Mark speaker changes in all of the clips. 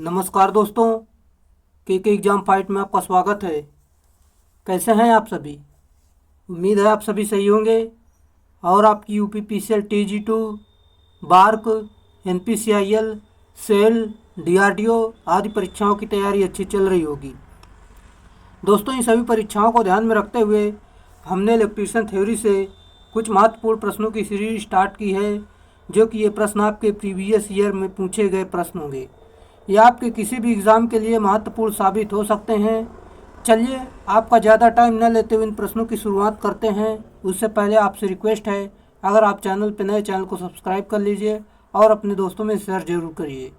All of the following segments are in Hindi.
Speaker 1: नमस्कार दोस्तों, के एग्ज़ाम फाइट में आपका स्वागत है। कैसे हैं आप सभी? उम्मीद है आप सभी सही होंगे और आपकी UPPCL TG2, BARC, NPCIL, SAIL, DRDO आदि परीक्षाओं की तैयारी अच्छी चल रही होगी। दोस्तों, इन सभी परीक्षाओं को ध्यान में रखते हुए हमने इलेक्ट्रीशियन थ्योरी से कुछ महत्वपूर्ण प्रश्नों की सीरीज स्टार्ट की है, जो कि ये प्रश्न आपके प्रीवियस ईयर में पूछे गए प्रश्न होंगे। ये आपके किसी भी एग्ज़ाम के लिए महत्वपूर्ण साबित हो सकते हैं। चलिए, आपका ज़्यादा टाइम न लेते हुए इन प्रश्नों की शुरुआत करते हैं। उससे पहले आपसे रिक्वेस्ट है, अगर आप चैनल पर नए, चैनल को सब्सक्राइब कर लीजिए और अपने दोस्तों में शेयर जरूर करिए।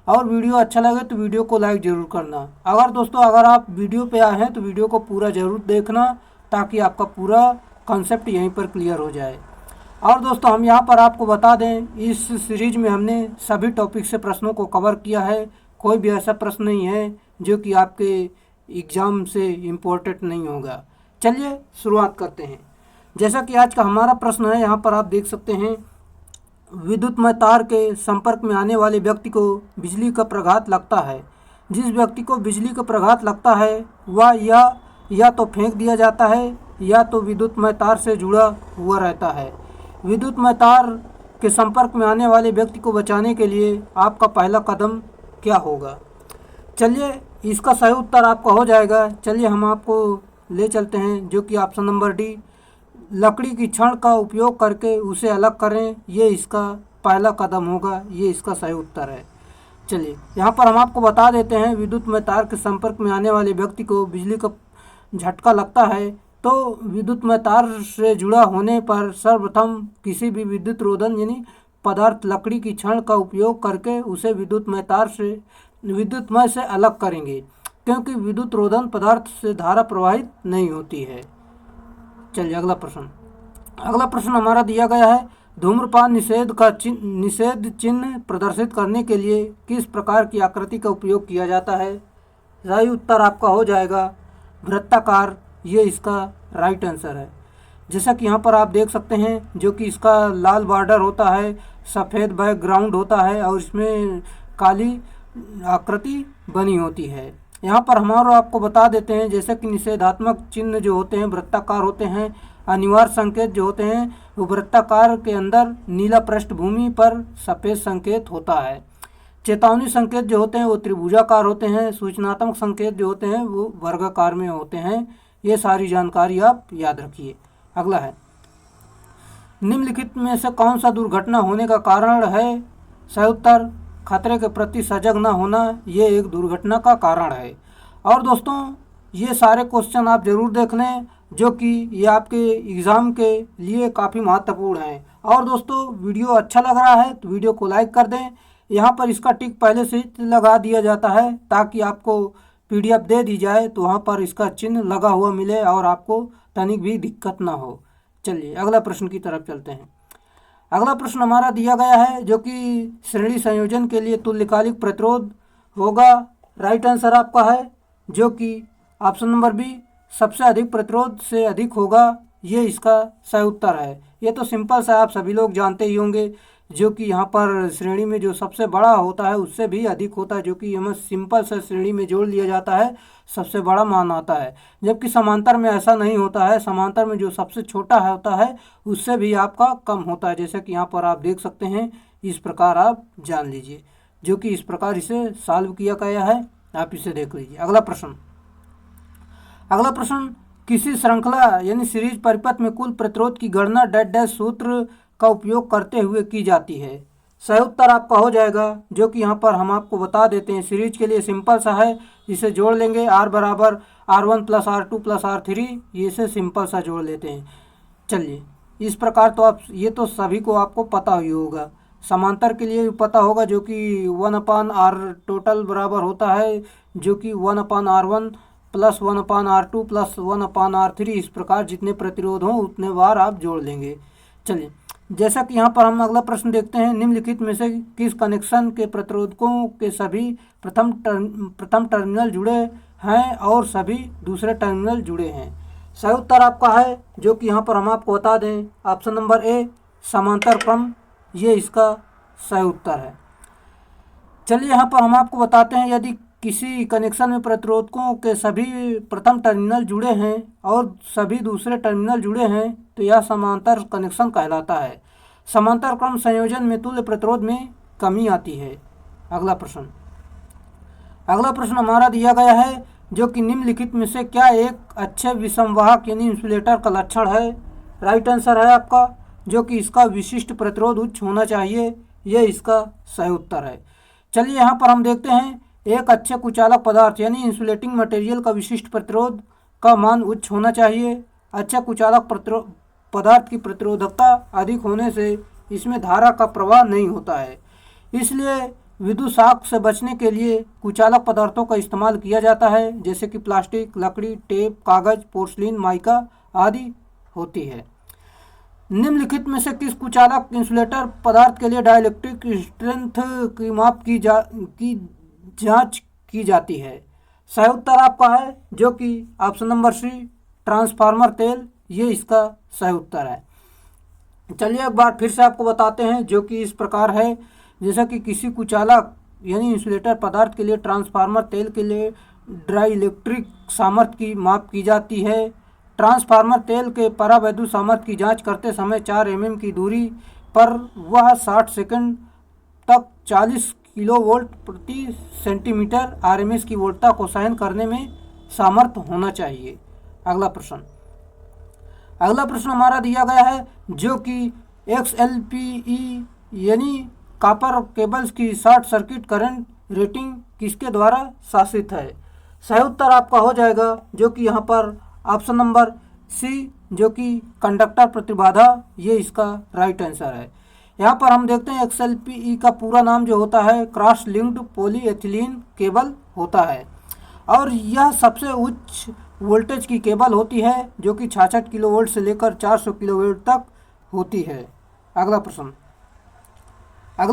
Speaker 1: और वीडियो अच्छा लगे तो वीडियो को लाइक ज़रूर करना। अगर आप वीडियो पे आए हैं तो वीडियो को पूरा ज़रूर देखना, ताकि आपका पूरा कॉन्सेप्ट यहीं पर क्लियर हो जाए। और दोस्तों, हम यहाँ पर आपको बता दें, इस सीरीज में हमने सभी टॉपिक से प्रश्नों को कवर किया है। कोई भी ऐसा प्रश्न नहीं है जो कि आपके एग्ज़ाम से इम्पोर्टेंट नहीं होगा। चलिए शुरुआत करते हैं। जैसा कि आज का हमारा प्रश्न है, यहाँ पर आप देख सकते हैं, विद्युतमय तार के संपर्क में आने वाले व्यक्ति को बिजली का प्रघात लगता है। जिस व्यक्ति को बिजली का प्रघात लगता है वह या तो फेंक दिया जाता है या तो विद्युतमय तार से जुड़ा हुआ रहता है। विद्युतमय तार के संपर्क में आने वाले व्यक्ति को बचाने के लिए आपका पहला कदम क्या होगा? चलिए, इसका सही उत्तर आपका हो जाएगा। चलिए हम आपको ले चलते हैं, जो कि ऑप्शन नंबर डी, लकड़ी की छड़ का उपयोग करके उसे अलग करें। ये इसका पहला कदम होगा, ये इसका सही उत्तर है। चलिए, यहाँ पर हम आपको बता देते हैं, विद्युतमय तार के संपर्क में आने वाले व्यक्ति को बिजली का झटका लगता है तो विद्युतमय तार से जुड़ा होने पर सर्वप्रथम किसी भी विद्युत रोधन यानी पदार्थ लकड़ी की छड़ का उपयोग करके उसे विद्युतमय से अलग करेंगे, क्योंकि विद्युत रोधन पदार्थ से धारा प्रवाहित नहीं होती है। चलिए अगला प्रश्न हमारा दिया गया है, धूम्रपान निषेध चिन्ह प्रदर्शित करने के लिए किस प्रकार की आकृति का उपयोग किया जाता है? सही उत्तर आपका हो जाएगा वृत्ताकार। ये इसका राइट आंसर है। जैसा कि यहाँ पर आप देख सकते हैं, जो कि इसका लाल बॉर्डर होता है, सफ़ेद बैकग्राउंड होता है और इसमें काली आकृति बनी होती है। यहाँ पर हमारा आपको बता देते हैं, जैसे कि निषेधात्मक चिन्ह जो होते हैं वृत्ताकार होते हैं। अनिवार्य संकेत जो होते हैं वो वृत्ताकार के अंदर नीला पृष्ठभूमि पर सफ़ेद संकेत होता है। चेतावनी संकेत जो होते हैं वो त्रिभुजाकार होते हैं। सूचनात्मक संकेत जो होते हैं वो वर्गाकार में होते हैं। ये सारी जानकारी आप याद रखिए। अगला है, निम्नलिखित में से कौन सा दुर्घटना होने का कारण है? सही उत्तर, खतरे के प्रति सजग न होना, ये एक दुर्घटना का कारण है। और दोस्तों, ये सारे क्वेश्चन आप जरूर देख लें, जो कि ये आपके एग्ज़ाम के लिए काफ़ी महत्वपूर्ण है। और दोस्तों, वीडियो अच्छा लग रहा है तो वीडियो को लाइक कर दें। यहाँ पर इसका टिक पहले से ही लगा दिया जाता है, ताकि आपको PDF दे दी जाए तो वहाँ पर इसका चिन्ह लगा हुआ मिले और आपको तनिक भी दिक्कत ना हो। चलिए अगला प्रश्न की तरफ चलते हैं। अगला प्रश्न हमारा दिया गया है, जो कि श्रेणी संयोजन के लिए तुल्यकालिक प्रतिरोध होगा। राइट आंसर आपका है, जो कि ऑप्शन नंबर बी, सबसे अधिक प्रतिरोध से अधिक होगा। ये इसका सही उत्तर है। ये तो सिंपल सा आप सभी लोग जानते ही होंगे, जो कि यहाँ पर श्रेणी में जो सबसे बड़ा होता है उससे भी अधिक होता है, जो कि हमें सिंपल सा श्रेणी में जोड़ लिया जाता है, सबसे बड़ा मान आता है। जबकि समांतर में ऐसा नहीं होता है। समांतर में जो सबसे छोटा होता है उससे भी आपका कम होता है। जैसे कि यहाँ पर आप देख सकते हैं, इस प्रकार आप जान लीजिए, जो कि इस प्रकार इसे सॉल्व किया गया है। आप इसे देख लीजिए। अगला प्रश्न, किसी श्रृंखला यानी सीरीज परिपथ में कुल प्रतिरोध की गणना डैश डैश सूत्र का उपयोग करते हुए की जाती है। सही उत्तर आपका हो जाएगा, जो कि यहाँ पर हम आपको बता देते हैं। सीरीज के लिए सिंपल सा है, इसे जोड़ लेंगे, R बराबर R1 + R2 + R3, ये से सिंपल सा जोड़ लेते हैं। चलिए, इस प्रकार तो आप ये तो सभी को आपको पता ही होगा। समांतर के लिए भी पता होगा, जो कि 1/R टोटल बराबर होता है, जो कि 1/R1 + 1/R2 + 1/R3। इस प्रकार जितने प्रतिरोध हों उतने बार आप जोड़ लेंगे। चलिए, जैसा कि यहाँ पर हम अगला प्रश्न देखते हैं, निम्नलिखित में से किस कनेक्शन के प्रतिरोधकों के सभी प्रथम टर्मिनल जुड़े हैं और सभी दूसरे टर्मिनल जुड़े हैं? सही उत्तर आपका है, जो कि यहाँ पर हम आपको बता दें, ऑप्शन नंबर ए, समांतर क्रम। ये इसका सही उत्तर है। चलिए यहाँ पर हम आपको बताते हैं, यदि किसी कनेक्शन में प्रतिरोधकों के सभी प्रथम टर्मिनल जुड़े हैं और सभी दूसरे टर्मिनल जुड़े हैं तो यह समांतर कनेक्शन कहलाता है। समांतर क्रम संयोजन में तुल्य प्रतिरोध में कमी आती है। अगला प्रश्न हमारा दिया गया है, जो कि निम्नलिखित में से क्या एक अच्छे विषमवाहक यानी इंसुलेटर का लक्षण है। राइट आंसर है आपका, जो कि इसका विशिष्ट प्रतिरोध उच्च होना चाहिए। यह इसका सही उत्तर है। चलिए यहाँ पर हम देखते हैं, एक अच्छे कुचालक पदार्थ यानी इंसुलेटिंग मटेरियल का विशिष्ट प्रतिरोध का मान उच्च होना चाहिए। अच्छा कुचालक पदार्थ की प्रतिरोधकता अधिक होने से इसमें धारा का प्रवाह नहीं होता है, इसलिए विद्युत शॉक से बचने के लिए कुचालक पदार्थों का इस्तेमाल किया जाता है, जैसे कि प्लास्टिक, लकड़ी, टेप, कागज, पोर्सलिन, माइका आदि होती है। निम्नलिखित में से किस कुचालक इंसुलेटर पदार्थ के लिए डाइलेक्ट्रिक स्ट्रेंथ की माप की जांच की जाती है। सही उत्तर आपका है, जो कि ऑप्शन नंबर सी ट्रांसफार्मर तेल, ये इसका सही उत्तर है। चलिए एक बार फिर से आपको बताते हैं, जो कि इस प्रकार है, जैसा कि किसी कुचालक यानी इंसुलेटर पदार्थ के लिए ट्रांसफार्मर तेल के लिए डाइलेक्ट्रिक सामर्थ्य की माप की जाती है। ट्रांसफार्मर तेल के परावैद्युत सामर्थ्य की जांच करते समय 4 mm की दूरी पर वह 60 सेकंड तक 40 किलोवोल्ट प्रति सेंटीमीटर RMS की वोल्टता को सहन करने में सामर्थ्य होना चाहिए। अगला प्रश्न हमारा दिया गया है, जो कि XLPE यानी कॉपर केबल्स की शॉर्ट सर्किट करंट रेटिंग किसके द्वारा शासित है। सही उत्तर आपका हो जाएगा, जो कि यहाँ पर ऑप्शन नंबर सी, जो कि कंडक्टर प्रतिबाधा, ये इसका राइट आंसर है। यहाँ पर हम देखते हैं XLPE का पूरा नाम जो होता है क्रॉस लिंक्ड पॉलीएथिलीन केबल होता है, और यह सबसे उच्च वोल्टेज की केबल होती है, जो कि 66 किलोवोल्ट से लेकर 400 किलोवोल्ट तक होती है। अगला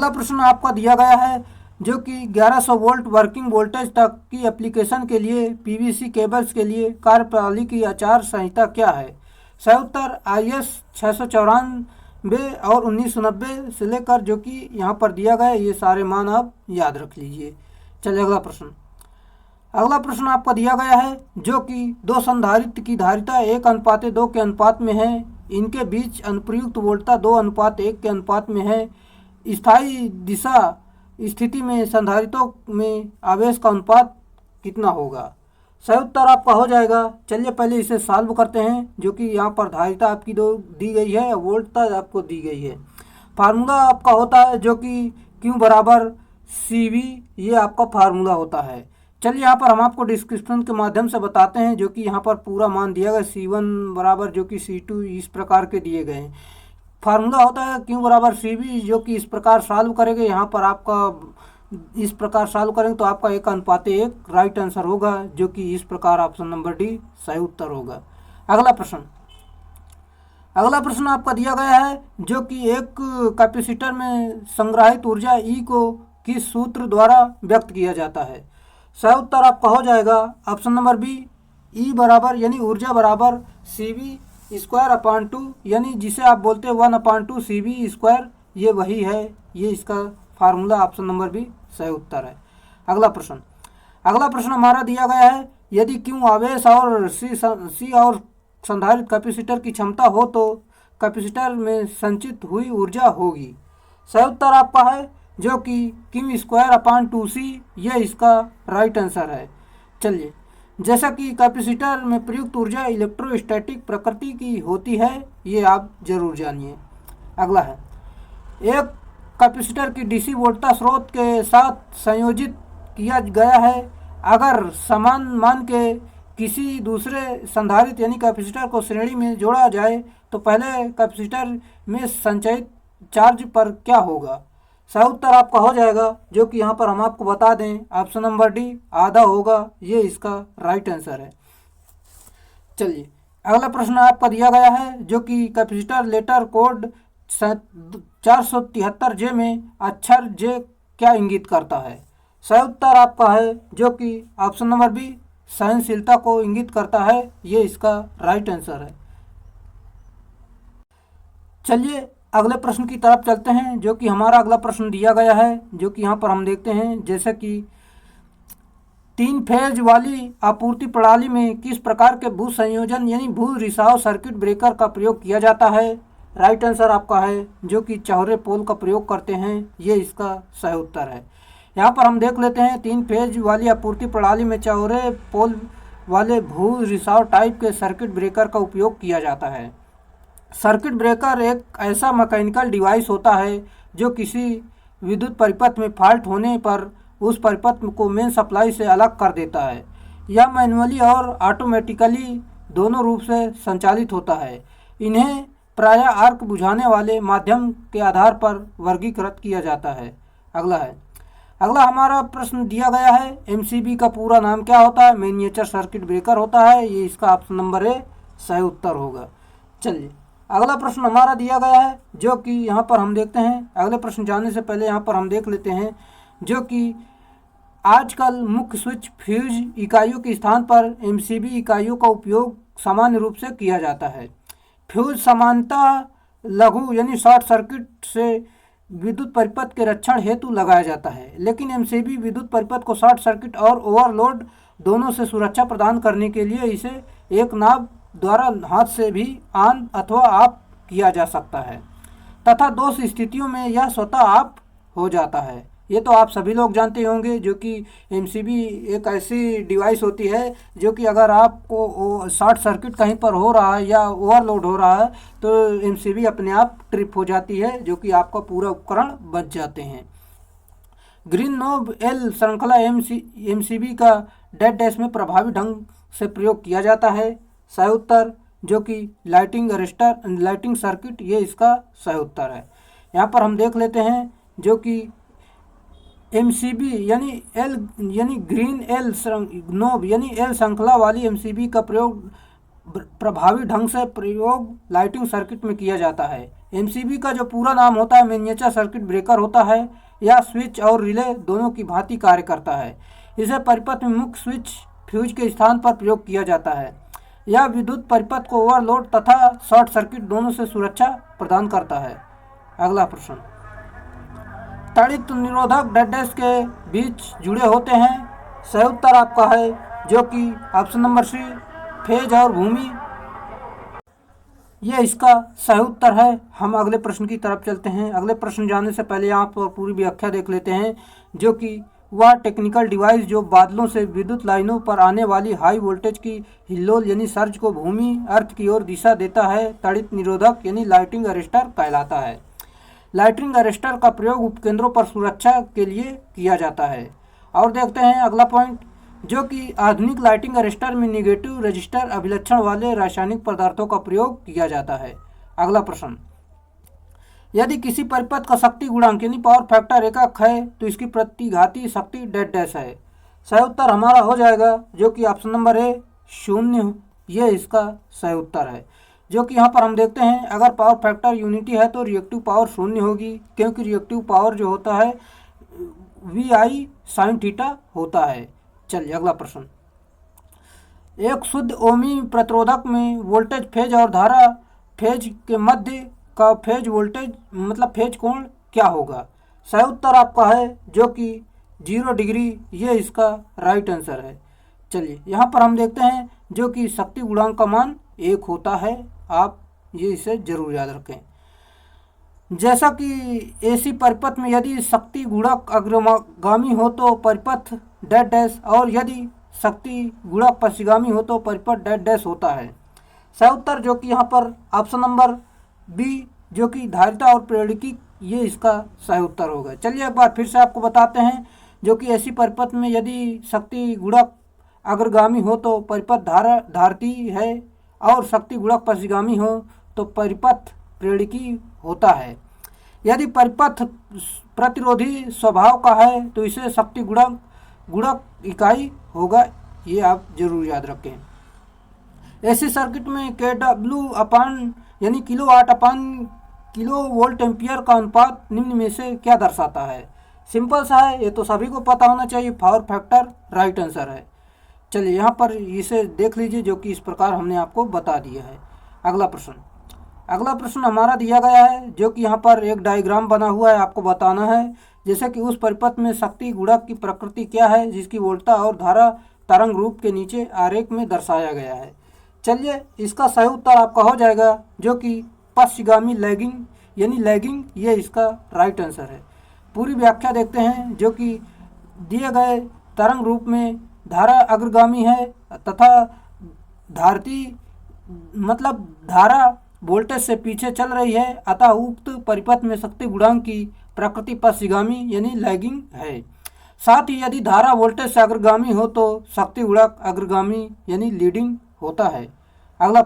Speaker 1: प्रश्न आपका दिया गया है, जो कि 1100 वोल्ट वर्किंग वोल्टेज तक की एप्लीकेशन के लिए PVC केबल्स के लिए कार्यप्रणाली की आचार संहिता क्या है। सही उत्तर IS 694 और 1990 से लेकर, जो कि यहाँ पर दिया गया है, ये सारे मान आप याद रख लीजिए। चलिए अगला प्रश्न आपका दिया गया है, जो कि दो संधारित्र की धारिता 1:2 के अनुपात में है। इनके बीच अनुप्रयुक्त वोल्टता 2:1 के अनुपात में है। स्थायी दिशा स्थिति में संधारित्रों में आवेश का अनुपात कितना होगा। सही उत्तर आपका हो जाएगा। चलिए पहले इसे सॉल्व करते हैं, जो कि यहाँ पर धारिता आपकी दो दी गई है, वोल्टता आपको दी गई है। फार्मूला आपका होता है, जो कि Q बराबर CV, ये आपका फार्मूला होता है। चलिए यहाँ पर हम आपको डिस्क्रिप्शन के माध्यम से बताते हैं, जो कि यहाँ पर पूरा मान दिया गया C1 बराबर, जो कि C2 इस प्रकार के दिए गए हैं। फार्मूला होता है Q बराबर CV, जो कि इस प्रकार सॉल्व करेंगे। यहाँ पर आपका इस प्रकार सॉल्व करेंगे तो आपका 1:1 राइट आंसर होगा, जो कि इस प्रकार ऑप्शन नंबर डी सही उत्तर होगा। अगला प्रश्न आपका दिया गया है, जो कि एक कैपेसिटर में संग्रहित ऊर्जा E को किस सूत्र द्वारा व्यक्त किया जाता है। सही उत्तर आपका हो जाएगा ऑप्शन नंबर बी, E बराबर यानी ऊर्जा बराबर CV स्क्वायर अपॉन 2, यानी जिसे आप बोलते हैं 1/2 CV स्क्वायर, ये वही है। ये इसका फार्मूला ऑप्शन नंबर बी सही उत्तर है। अगला प्रश्न हमारा दिया गया है, यदि Q आवेश और C और संधारित कैपेसिटर की क्षमता हो तो कैपेसिटर में संचित हुई ऊर्जा होगी। सही उत्तर आपका है, जो कि Q स्क्वायर अपॉन 2C, यह इसका राइट आंसर है। चलिए, जैसा कि कैपेसिटर में प्रयुक्त ऊर्जा इलेक्ट्रोस्टैटिक प्रकृति की होती है, ये आप जरूर जानिए। अगला है, एक कैपेसिटर की DC वोल्टता स्रोत के साथ संयोजित किया गया है। अगर समान मान के किसी दूसरे संधारित्र यानी कैपेसिटर को श्रेणी में जोड़ा जाए तो पहले कैपेसिटर में संचयित चार्ज पर क्या होगा। सही उत्तर आपका हो जाएगा, जो कि यहाँ पर हम आपको बता दें ऑप्शन नंबर डी आधा होगा, ये इसका राइट आंसर है। चलिए, अगला प्रश्न आपका दिया गया है, जो कि कैपेसिटर लेटर कोड 473J में अक्षर J क्या इंगित करता है। सही उत्तर आपका है, जो कि ऑप्शन नंबर बी सहनशीलता को इंगित करता है, ये इसका राइट आंसर है। चलिए अगले प्रश्न की तरफ चलते हैं, जो कि हमारा अगला प्रश्न दिया गया है, जो कि यहाँ पर हम देखते हैं जैसे कि 3 फेज वाली आपूर्ति प्रणाली में किस प्रकार के भू संयोजन यानी भू रिसाव सर्किट ब्रेकर का प्रयोग किया जाता है। राइट आंसर आपका है जो कि चौहरे पोल का प्रयोग करते हैं, ये इसका सही उत्तर है। यहाँ पर हम देख लेते हैं 3 फेज वाली आपूर्ति प्रणाली में चौहरे पोल वाले भू रिसाव टाइप के सर्किट ब्रेकर का उपयोग किया जाता है। सर्किट ब्रेकर एक ऐसा मैकेनिकल डिवाइस होता है जो किसी विद्युत परिपथ में फॉल्ट होने पर उस परिपथ को मेन सप्लाई से अलग कर देता है। यह मैनुअली और ऑटोमेटिकली दोनों रूप से संचालित होता है। इन्हें प्रायः आर्क बुझाने वाले माध्यम के आधार पर वर्गीकृत किया जाता है। अगला हमारा प्रश्न दिया गया है, एमसीबी का पूरा नाम क्या होता है। मिनिएचर सर्किट ब्रेकर होता है, ये इसका ऑप्शन नंबर ए सही उत्तर होगा। चलिए अगला प्रश्न हमारा दिया गया है, जो कि यहाँ पर हम देखते हैं। अगले प्रश्न जानने से पहले यहाँ पर हम देख लेते हैं जो कि आजकल मुख्य स्विच फ्यूज इकाइयों के स्थान पर एमसीबी इकाइयों का उपयोग सामान्य रूप से किया जाता है। फ्यूज सामान्यतः लघु यानी शॉर्ट सर्किट से विद्युत परिपथ के रक्षण हेतु लगाया जाता है, लेकिन एमसीबी विद्युत परिपथ को शॉर्ट सर्किट और ओवरलोड दोनों से सुरक्षा प्रदान करने के लिए इसे एक नाब द्वारा हाथ से भी ऑन अथवा ऑफ किया जा सकता है तथा दोष स्थितियों में यह स्वतः ऑफ हो जाता है। ये तो आप सभी लोग जानते होंगे जो कि एमसीबी एक ऐसी डिवाइस होती है जो कि अगर आपको शॉर्ट सर्किट कहीं पर हो रहा है या ओवरलोड हो रहा है तो एमसीबी अपने आप ट्रिप हो जाती है, जो कि आपका पूरा उपकरण बच जाते हैं। ग्रीन नोब एल श्रृंखला एमसीबी का डेड डैश में प्रभावी ढंग से प्रयोग किया जाता है। सही उत्तर जो कि लाइटिंग सर्किट, ये इसका सही उत्तर है। यहाँ पर हम देख लेते हैं जो कि एमसीबी यानी ग्रीन एल नोब यानी एल श्रृंखला वाली एमसीबी का प्रयोग प्रभावी ढंग से प्रयोग लाइटिंग सर्किट में किया जाता है। एमसीबी का जो पूरा नाम होता है मिनिएचर सर्किट ब्रेकर होता है। यह स्विच और रिले दोनों की भांति कार्य करता है। इसे परिपथ में मुख्य स्विच फ्यूज के स्थान पर प्रयोग किया जाता है। यह विद्युत परिपथ को ओवरलोड तथा शॉर्ट सर्किट दोनों से सुरक्षा प्रदान करता है। अगला प्रश्न, ताड़ित निरोधक डेड डैश के बीच जुड़े होते हैं। सही उत्तर आपका है जो कि ऑप्शन नंबर सी फेज और भूमि, ये इसका सही उत्तर है। हम अगले प्रश्न की तरफ चलते हैं। अगले प्रश्न जानने से पहले यहाँ पर पूरी व्याख्या देख लेते हैं, जो कि वह टेक्निकल डिवाइस जो बादलों से विद्युत लाइनों पर आने वाली हाई वोल्टेज की हिल्लोल यानी सर्ज को भूमि अर्थ की ओर दिशा देता है, ताड़ित निरोधक यानी लाइटिंग अरेस्टर कहलाता है। लाइटिंग अरेस्टर का प्रयोग उपकेंद्रों पर सुरक्षा के लिए किया जाता है। और देखते हैं अगला पॉइंट, जो कि आधुनिक लाइटिंग अरेस्टर में निगेटिव रजिस्टर अभिलक्षण वाले रासायनिक पदार्थों का प्रयोग किया जाता है। अगला प्रश्न, यदि किसी परिपथ का शक्ति गुणांक यानी पावर फैक्टर एकक है तो इसकी प्रतिघाती शक्ति डेड डैश है। सही उत्तर हमारा हो जाएगा जो कि ऑप्शन नंबर ए 0, ये इसका सही उत्तर है। जो कि यहाँ पर हम देखते हैं अगर पावर फैक्टर यूनिटी है तो रिएक्टिव पावर 0 होगी, क्योंकि रिएक्टिव पावर जो होता है VI sin थीटा होता है। चलिए अगला प्रश्न, एक शुद्ध ओमी प्रतिरोधक में वोल्टेज फेज और धारा फेज के मध्य का फेज वोल्टेज मतलब फेज कोण क्या होगा। सही उत्तर आपका है जो कि 0 डिग्री, ये इसका राइट आंसर है। चलिए यहाँ पर हम देखते हैं जो कि शक्ति गुणांक का मान 1 होता है, आप ये इसे जरूर याद रखें। जैसा कि एसी परिपथ में यदि शक्ति गुणक अग्रगामी हो तो परिपथ डेड डैश, और यदि शक्ति गुणक पश्चिगामी हो तो परिपथ डेड डैश होता है। सही उत्तर जो कि यहाँ पर ऑप्शन नंबर बी जो कि धारिता और प्रेरकी, ये इसका सही उत्तर होगा। चलिए एक बार फिर से आपको बताते हैं, जो कि ऐसी परिपथ में यदि शक्ति गुणक अग्रगामी हो तो परिपथ धारती है, और शक्ति गुणक पश्चिगामी हो तो परिपथ प्रेरकी होता है। यदि परिपथ प्रतिरोधी स्वभाव का है तो इसे शक्ति गुणक इकाई होगा, ये आप जरूर याद रखें। ऐसी सर्किट में KW अपान यानी किलोवाट अपान किलो वोल्ट एम्पियर का अनुपात निम्न में से क्या दर्शाता है। सिंपल सा है, ये तो सभी को पता होना चाहिए, पावर फैक्टर राइट आंसर है। चलिए यहाँ पर इसे देख लीजिए जो कि इस प्रकार हमने आपको बता दिया है। अगला प्रश्न, अगला प्रश्न हमारा दिया गया है, जो कि यहाँ पर एक डायग्राम बना हुआ है, आपको बताना है जैसे कि उस परिपथ में शक्ति गुणक की प्रकृति क्या है, जिसकी वोल्टता और धारा तरंग रूप के नीचे आरेख में दर्शाया गया है। चलिए इसका सही उत्तर आपका हो जाएगा, जो कि पश्चिगामी लैगिंग यानी लैगिंग, ये इसका राइट आंसर है। पूरी व्याख्या देखते हैं, जो कि दिए गए तरंग रूप में धारा अग्रगामी है तथा धारती मतलब धारा वोल्टेज से पीछे चल रही है, अतः उक्त परिपथ में शक्ति गुणांक की प्रकृति पश्चिगामी यानी लैगिंग है। साथ ही यदि धारा वोल्टेज से अग्रगामी हो तो शक्ति गुणक अग्रगामी यानी लीडिंग होता है। अगला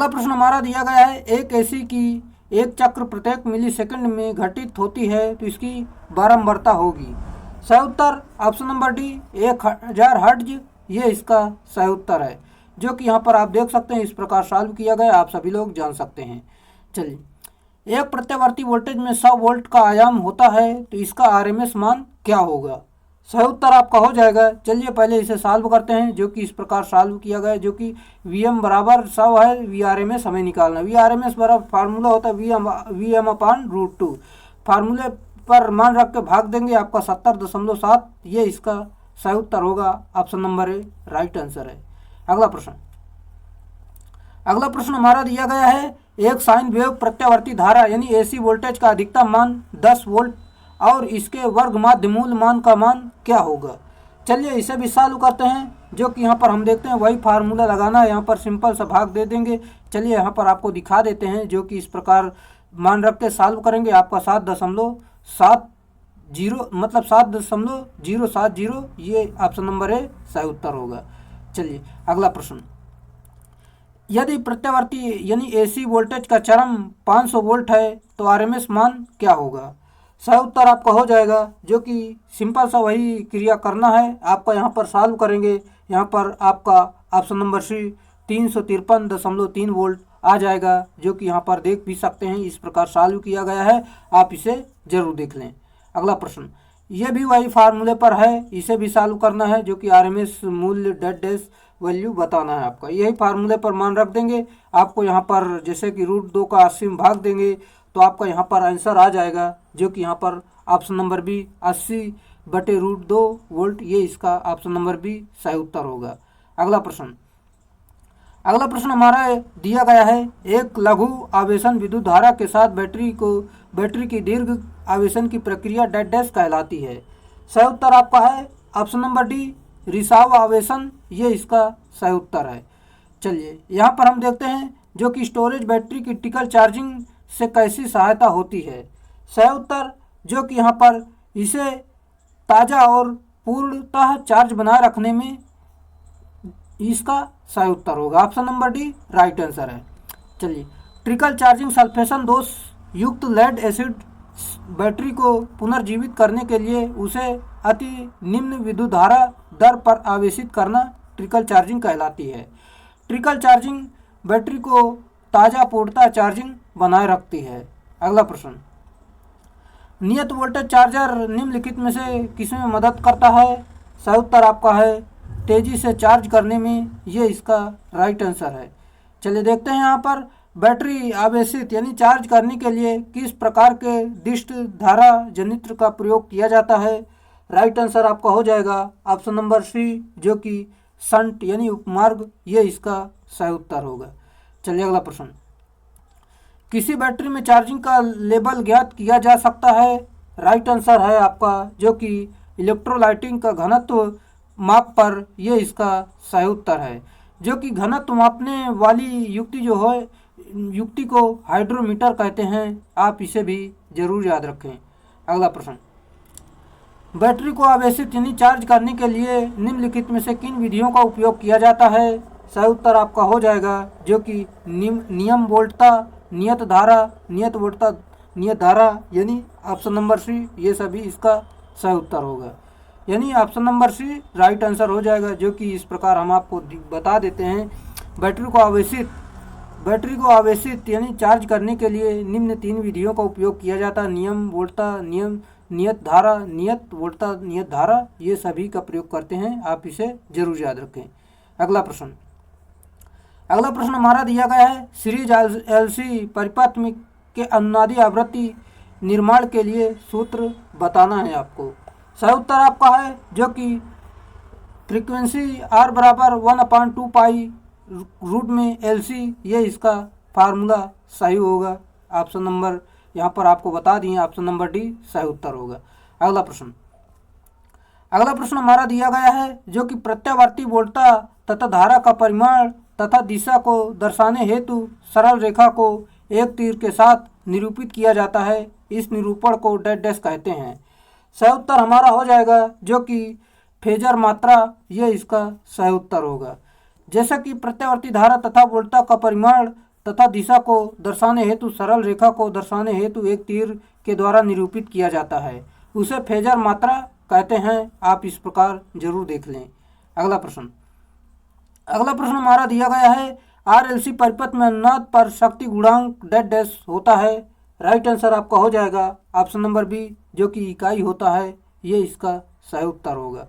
Speaker 1: प्रश्न हमारा दिया गया है, एक एसी की एक चक्र प्रत्येक मिलीसेकंड में घटित होती है तो इसकी बारंबारता होगी। सही उत्तर ऑप्शन नंबर डी 1000 हर्ट्ज, ये इसका सही उत्तर है, जो कि यहाँ पर आप देख सकते हैं इस प्रकार सॉल्व किया गया, आप सभी लोग जान सकते हैं। चलिए, एक प्रत्यावर्ती वोल्टेज में 100 वोल्ट का आयाम होता है तो इसका आरएमएस मान क्या होगा। सही उत्तर आपका हो जाएगा। चलिए पहले इसे सॉल्व करते हैं, जो कि इस प्रकार सॉल्व किया गया है, जो कि Vm बराबर 100 है, VRMS हमें निकालना है। VRMS बराबर फार्मूला होता है Vm/√2। फार्मूले पर मान रख के भाग देंगे, आपका 70.7, ये इसका सही उत्तर होगा। Option number A right answer है। अगला प्रश्न हमारा दिया गया है, एक साइन वेव प्रत्यावर्ती धारा यानी एसी वोल्टेज का अधिकतम मान 10 वोल्ट और इसके वर्ग माध्य मूल मान का मान क्या होगा। चलिए इसे भी सॉल्व करते हैं, जो कि यहाँ पर हम देखते हैं वही फार्मूला लगाना है, यहाँ पर सिंपल सा भाग दे देंगे। चलिए यहाँ पर आपको दिखा देते हैं, जो कि इस प्रकार मान रख के सॉल्व करेंगे, आपका 7.70 मतलब 7.070, ये ऑप्शन नंबर ए सही उत्तर होगा। चलिए अगला प्रश्न, यदि प्रत्यावर्ती यानी एसी वोल्टेज का चरम 500 वोल्ट है तो आरएमएस मान क्या होगा। सही उत्तर आपका हो जाएगा, जो कि सिंपल सा वही क्रिया करना है, आपका यहाँ पर सॉल्व करेंगे। यहाँ पर आपका ऑप्शन नंबर सी 353.3 वोल्ट आ जाएगा, जो कि यहाँ पर देख भी सकते हैं, इस प्रकार सॉल्व किया गया है, आप इसे जरूर देख लें। अगला प्रश्न, ये भी वही फार्मूले पर है, इसे भी सॉल्व करना है, जो कि आरएमएस मूल्य डैश वैल्यू बताना है आपका। यही फार्मूले पर मान रख देंगे, आपको यहाँ पर जैसे कि √2 का 80 में भाग देंगे तो आपका यहाँ पर आंसर आ जाएगा, जो कि यहाँ पर ऑप्शन नंबर बी 80/√2 वोल्ट, ये इसका ऑप्शन नंबर बी सही उत्तर होगा। अगला प्रश्न हमारा दिया गया है, एक लघु आवेशन विद्युत धारा के साथ बैटरी की दीर्घ आवेशन की प्रक्रिया डैश कहलाती है। सही उत्तर आपका है ऑप्शन नंबर डी रिसाव आवेशन, ये इसका सही उत्तर है। चलिए यहाँ पर हम देखते हैं, जो कि स्टोरेज बैटरी की टिकल चार्जिंग से कैसी सहायता होती है। सही उत्तर, जो कि यहाँ पर इसे ताज़ा और पूर्णतः चार्ज बनाए रखने में इसका सही उत्तर होगा। Option number D right answer है। चलिए, ट्रिकल चार्जिंग सल्फेशन दोष युक्त लेड एसिड बैटरी को पुनर्जीवित करने के लिए उसे अति निम्न विद्युत धारा दर पर आवेशित करना ट्रिकल चार्जिंग कहलाती है। ट्रिकल चार्जिंग बैटरी को ताज़ा पूर्णतः चार्जिंग बनाए रखती है। अगला प्रश्न, नियत वोल्टेज चार्जर निम्नलिखित में से किसमें मदद करता है। सही उत्तर आपका है तेजी से चार्ज करने में, ये इसका राइट आंसर है। चलिए देखते हैं यहाँ पर बैटरी आवेशित यानी चार्ज करने के लिए किस प्रकार के दिष्ट धारा जनित्र का प्रयोग किया जाता है। राइट आंसर आपका हो जाएगा ऑप्शन नंबर सी, जो कि शंट यानी उपमार्ग, ये इसका सही उत्तर होगा। चलिए अगला प्रश्न, किसी बैटरी में चार्जिंग का लेवल ज्ञात किया जा सकता है। राइट आंसर है आपका, जो कि इलेक्ट्रोलाइटिंग का घनत्व माप पर, ये इसका सही उत्तर है। जो कि घनत्व मापने वाली युक्ति को हाइड्रोमीटर कहते हैं, आप इसे भी जरूर याद रखें। अगला प्रश्न, बैटरी को आवेशित यानी चार्ज करने के लिए निम्नलिखित में से किन विधियों का उपयोग किया जाता है। सही उत्तर आपका हो जाएगा, जो कि नियम वोल्टता, नियत धारा, नियत वोल्टता, नियत धारा यानी ऑप्शन नंबर सी, ये सभी इसका सही उत्तर होगा। यानी option number C right answer हो जाएगा, जो कि इस प्रकार हम आपको बता देते हैं। बैटरी को आवेशित यानी चार्ज करने के लिए निम्न 3 विधियों का उपयोग किया जाता है। नियम वोल्टता, नियत धारा, नियत वोल्टता, नियत धारा, ये सभी का प्रयोग करते हैं, आप इसे जरूर याद रखें। अगला प्रश्न, अगला प्रश्न हमारा दिया गया है, सीरीज एलसी परिपथ में के अनुनादी आवृत्ति निर्माण के लिए सूत्र बताना है आपको। सही उत्तर आपका है जो कि फ्रीक्वेंसी आर बराबर 1/2 पाई रूट में एलसी, ये इसका फार्मूला सही होगा। ऑप्शन नंबर यहाँ पर आपको बता दिए, ऑप्शन नंबर डी सही उत्तर होगा। अगला प्रश्न हमारा दिया गया है जो कि प्रत्यावर्ती वोल्टता तथा धारा का परिमाण तथा दिशा को दर्शाने हेतु सरल रेखा को एक तीर के साथ निरूपित किया जाता है। इस निरूपण को डैश डैश कहते हैं। सही उत्तर हमारा हो जाएगा जो कि फेजर मात्रा, ये इसका सही उत्तर होगा। जैसा कि प्रत्यावर्ती धारा तथा वोल्टता का परिमाण तथा दिशा को दर्शाने हेतु सरल रेखा को दर्शाने हेतु एक तीर के द्वारा निरूपित किया जाता है, उसे फेजर मात्रा कहते हैं। आप इस प्रकार जरूर देख लें। अगला प्रश्न हमारा दिया गया है, आरएलसी परिपथ में अनुनाद पर शक्ति गुणांक डैश डैश होता है। राइट आंसर आपका हो जाएगा ऑप्शन नंबर बी जो कि इकाई होता है, ये इसका सही उत्तर होगा।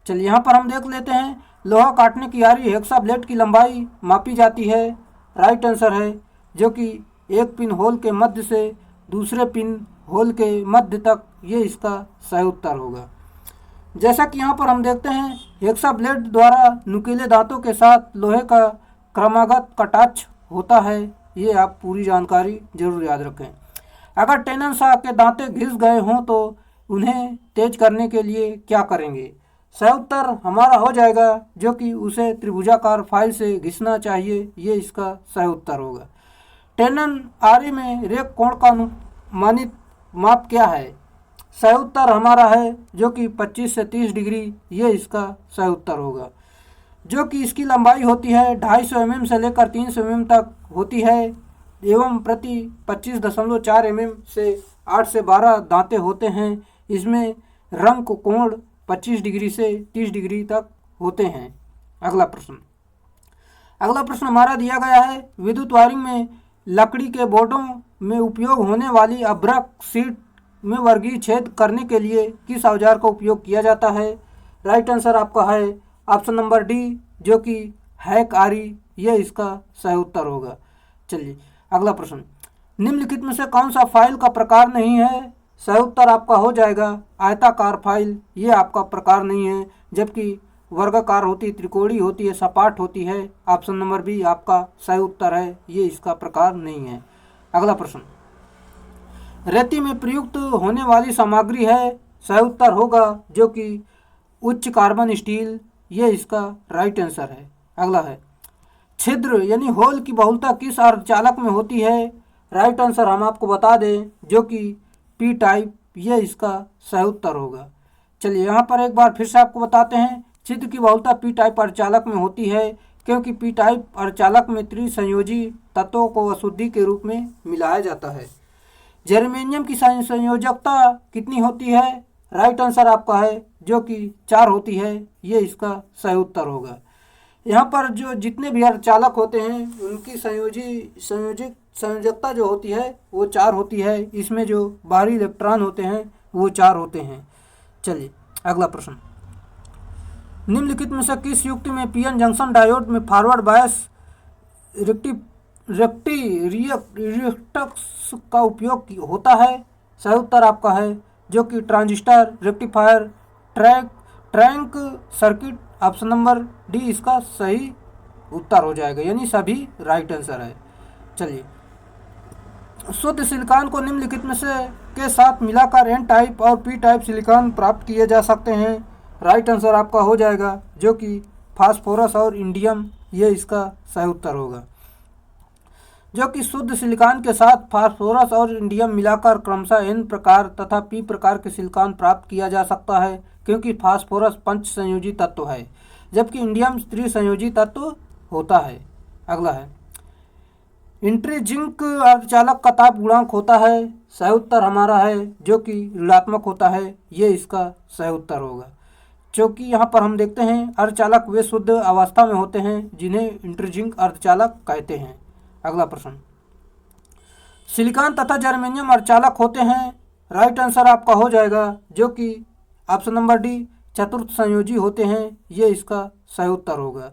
Speaker 1: चलिए यहाँ पर हम देख लेते हैं, लोहा काटने की आरी हेक्सा ब्लेड की लंबाई मापी जाती है। राइट आंसर है जो कि एक पिन होल के मध्य से दूसरे पिन होल के मध्य तक, ये इसका सही उत्तर होगा। जैसा कि यहाँ पर हम देखते हैं, हेक्सा ब्लेड द्वारा नुकीले दांतों के साथ लोहे का क्रमागत कटाक्ष होता है। ये आप पूरी जानकारी जरूर याद रखें। अगर टेनन शाह के दांते घिस गए हों तो उन्हें तेज करने के लिए क्या करेंगे? सही उत्तर हमारा हो जाएगा जो कि उसे त्रिभुजाकार फाइल से घिसना चाहिए, ये इसका सही उत्तर होगा। टेनन आरी में रेख कोण का अनुमानित माप क्या है? सही उत्तर हमारा है जो कि 25 से 30 डिग्री, ये इसका सही उत्तर होगा। जो कि इसकी लंबाई होती है 250 mm से लेकर 300 mm तक होती है एवं प्रति 25.4 mm से 8 से 12 दांते होते हैं। इसमें रंग कोण 25 डिग्री से 30 डिग्री तक होते हैं। अगला प्रश्न हमारा दिया गया है, विद्युत वायरिंग में लकड़ी के बोर्डों में उपयोग होने वाली अभ्रक सीट में वर्गीय छेद करने के लिए किस औजार का उपयोग किया जाता है? राइट आंसर आपका है ऑप्शन नंबर डी जो कि हैक आरी, यह इसका सही उत्तर होगा। चलिए अगला प्रश्न, निम्नलिखित में से कौन सा फाइल का प्रकार नहीं है? सही उत्तर आपका हो जाएगा आयताकार फाइल, ये आपका प्रकार नहीं है, जबकि वर्गाकार होती, त्रिकोणीय होती है, सपाट होती है। ऑप्शन नंबर बी आपका सही उत्तर है, ये इसका प्रकार नहीं है। अगला प्रश्न, रेती में प्रयुक्त होने वाली सामग्री है। सही उत्तर होगा जो कि उच्च कार्बन स्टील, ये इसका राइट आंसर है। अगला है, छिद्र यानी होल की बहुलता किस अर्धचालक में होती है? राइट आंसर हम आपको बता दें जो कि पी टाइप, ये इसका सही उत्तर होगा। चलिए यहाँ पर एक बार फिर से आपको बताते हैं, छिद्र की बहुलता पी टाइप अर्धचालक में होती है क्योंकि पी टाइप अर्धचालक में त्रिसंयोजी तत्वों को अशुद्धि के रूप में मिलाया जाता है। जर्मेनियम की संयोजकता कितनी होती है? राइट आंसर आपका है जो कि 4 होती है, ये इसका सही उत्तर होगा। यहाँ पर जो जितने भी अर्धचालक होते हैं उनकी संयोजकता जो होती है वो 4 होती है। इसमें जो बाहरी इलेक्ट्रॉन होते हैं वो 4 होते हैं। चलिए अगला प्रश्न, निम्नलिखित में से किस युक्ति में पीएन जंक्शन डायोड में फॉरवर्ड बायस रिएक्टर्स का उपयोग होता है? सही उत्तर आपका है जो कि transistor, rectifier, trunk circuit. Option number D इसका सही उत्तर हो जाएगा, यानी सभी राइट आंसर है। चलिए, शुद्ध सिलिकॉन को निम्नलिखित में से के साथ मिलाकर एन टाइप और पी टाइप सिलिकॉन प्राप्त किए जा सकते हैं। राइट आंसर आपका हो जाएगा जो कि फास्फोरस और इंडियम, ये इसका सही उत्तर होगा। जो कि शुद्ध सिलिकॉन के साथ फास्फोरस और इंडियम मिलाकर क्रमशः एन प्रकार तथा पी प्रकार के सिलिकॉन प्राप्त किया जा सकता है क्योंकि फास्फोरस पंच संयोजी तत्व है जबकि इंडियम त्रिसंयोजी तत्व होता है। अगला है, इंट्रिंसिक अर्धचालक का ताप गुणांक होता है। सही उत्तर हमारा है जो कि ऋणात्मक होता है, ये इसका सही उत्तर होगा। क्योंकि यहाँ पर हम देखते हैं अर्धचालक वे शुद्ध अवस्था में होते हैं जिन्हें इंट्रिंसिक अर्धचालक कहते हैं। अगला प्रश्न, सिलिकॉन तथा जर्मेनियम अर्धचालक होते हैं। राइट आंसर आपका हो जाएगा जो कि ऑप्शन नंबर डी चतुर्थ संयोजी होते हैं, ये इसका सही उत्तर होगा।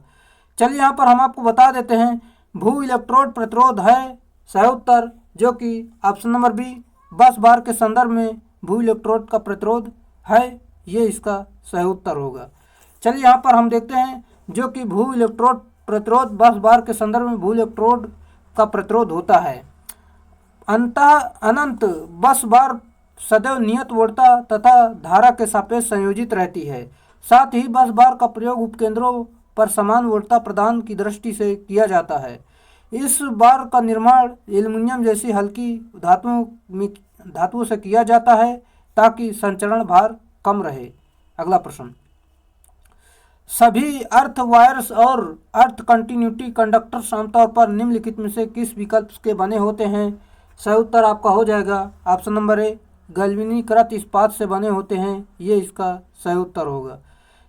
Speaker 1: चलिए यहाँ पर हम आपको बता देते हैं भू इलेक्ट्रोड प्रतिरोध है सही उत्तर, जो कि ऑप्शन नंबर बी बस बार के संदर्भ में भू इलेक्ट्रोड का प्रतिरोध है, ये इसका सही उत्तर होगा। चलिए यहाँ पर हम देखते हैं जो कि भू इलेक्ट्रोड प्रतिरोध बस बार के संदर्भ में भू इलेक्ट्रोड का प्रतिरोध होता है। अंतः अनंत बस बार सदैव नियत वोल्टता तथा धारा के सापेक्ष संयोजित रहती है। साथ ही बस बार का प्रयोग उपकेंद्रों पर समान वोल्टता प्रदान की दृष्टि से किया जाता है। इस बार का निर्माण एल्युमिनियम जैसी हल्की धातुओं से किया जाता है ताकि संचरण भार कम रहे। अगला प्रश्न, सभी अर्थ वायर्स और अर्थ कंटिन्यूटी कंडक्टर्स आमतौर पर निम्नलिखित में से किस विकल्प के बने होते हैं? सही उत्तर आपका हो जाएगा ऑप्शन नंबर ए गैल्वेनीकृत इस्पात से बने होते हैं, ये इसका सही उत्तर होगा।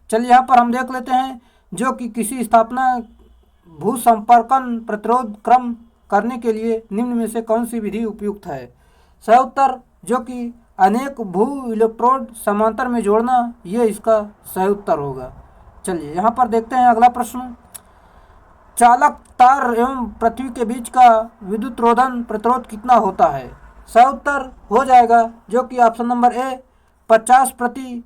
Speaker 1: चलिए यहाँ पर हम देख लेते हैं जो कि किसी स्थापना भू संपर्कन प्रतिरोध क्रम करने के लिए निम्न में से कौन सी विधि उपयुक्त है? सही उत्तर जो कि अनेक भू इलेक्ट्रोड समांतर में जोड़ना, ये इसका सही उत्तर होगा। चलिए यहाँ पर देखते हैं अगला प्रश्न, चालक तार एवं पृथ्वी के बीच का विद्युत रोधन प्रतिरोध कितना होता है? सही उत्तर हो जाएगा जो कि ऑप्शन नंबर ए 50 प्रति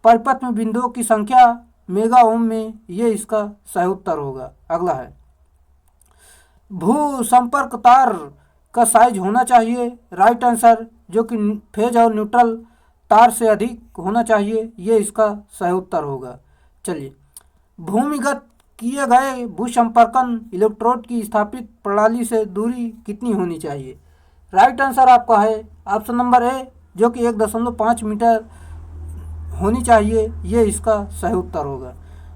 Speaker 1: परिपथ में बिंदुओं की संख्या मेगा ओम में, ये इसका सही उत्तर होगा। अगला है, भू संपर्क तार का साइज होना चाहिए, राइट आंसर जो कि फेज और न्यूट्रल तार से अधिक होना चाहिए, ये इसका सही उत्तर होगा। चलिए, भूमिगत किए गए भू संपर्कन इलेक्ट्रोड की स्थापित प्रणाली से दूरी कितनी होनी चाहिए? राइट आंसर आपका है ऑप्शन नंबर ए जो कि 1.5 मीटर होनी चाहिए, ये इसका सही उत्तर होगा।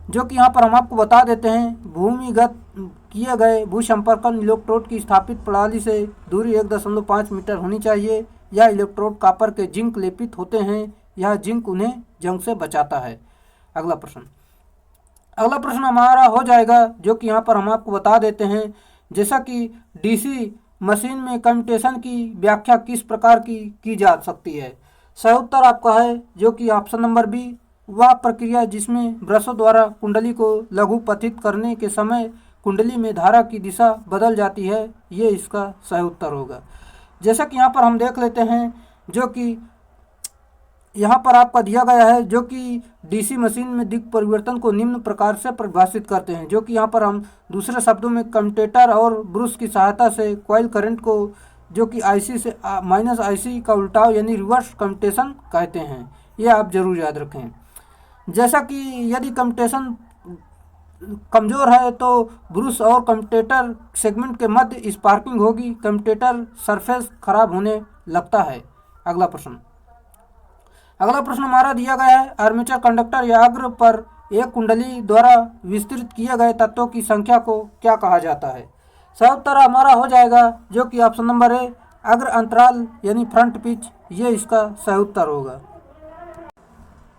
Speaker 1: जो कि यहाँ पर हम आपको बता देते हैं भूमिगत किए गए भू संपर्कन इलेक्ट्रोड की स्थापित प्रणाली से दूरी 1.5 मीटर होनी चाहिए। यह इलेक्ट्रोड कॉपर के जिंक लेपित होते हैं, यह जिंक उन्हें जंग से बचाता है। अगला प्रश्न हमारा हो जाएगा जो कि यहाँ पर हम आपको बता देते हैं जैसा कि डीसी मशीन में कम्यूटेशन की व्याख्या किस प्रकार की जा सकती है? सही उत्तर आपका है जो कि ऑप्शन नंबर बी वह प्रक्रिया जिसमें ब्रशों द्वारा कुंडली को लघुपथित करने के समय कुंडली में धारा की दिशा बदल जाती है, ये इसका सही उत्तर होगा। जैसा कि यहाँ पर हम देख लेते हैं जो कि यहाँ पर आपका दिया गया है जो कि डीसी मशीन में दिक् परिवर्तन को निम्न प्रकार से परिभाषित करते हैं, जो कि यहाँ पर हम दूसरे शब्दों में कम्यूटेटर और ब्रश की सहायता से कॉइल करंट को जो कि आईसी से माइनस आईसी का उल्टाव यानी रिवर्स कम्यूटेशन कहते हैं, ये आप जरूर याद रखें। जैसा कि यदि कम्यूटेशन कमज़ोर है तो ब्रश और कम्यूटेटर सेगमेंट के मध्य स्पार्किंग होगी, कम्यूटेटर सरफेस खराब होने लगता है। अगला प्रश्न हमारा दिया गया है आर्मेचर कंडक्टर या अग्र पर एक कुंडली द्वारा विस्तृत किए गए तत्वों की संख्या को क्या कहा जाता है? सही उत्तर हमारा हो जाएगा जो कि ऑप्शन नंबर ए अग्र अंतराल यानी फ्रंट पिच, ये इसका सही उत्तर होगा।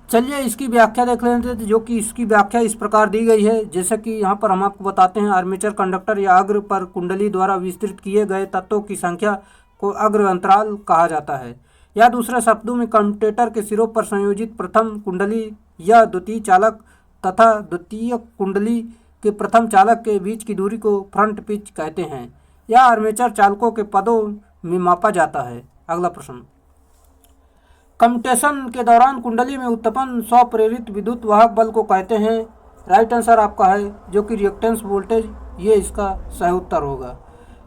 Speaker 1: चलिए इसकी व्याख्या देख लेते हैं जो कि इसकी व्याख्या इस प्रकार दी गई है जैसे कि यहाँ पर हम आपको बताते हैं आर्मेचर कंडक्टर या अग्र पर कुंडली द्वारा विस्तृत किए गए तत्वों की संख्या को अग्र अंतराल कहा जाता है, या दूसरे शब्दों में कम्यूटेटर के सिरों पर संयोजित प्रथम कुंडली या द्वितीय चालक तथा द्वितीय कुंडली के प्रथम चालक के बीच की दूरी को फ्रंट पिच कहते हैं। यह आर्मेचर चालकों के पदों में मापा जाता है। अगला प्रश्न, कम्यूटेशन के दौरान कुंडली में उत्पन्न स्वप्रेरित विद्युत वाहक बल को कहते हैं। राइट आंसर आपका है जो कि रिएक्टेंस वोल्टेज, ये इसका सही उत्तर होगा।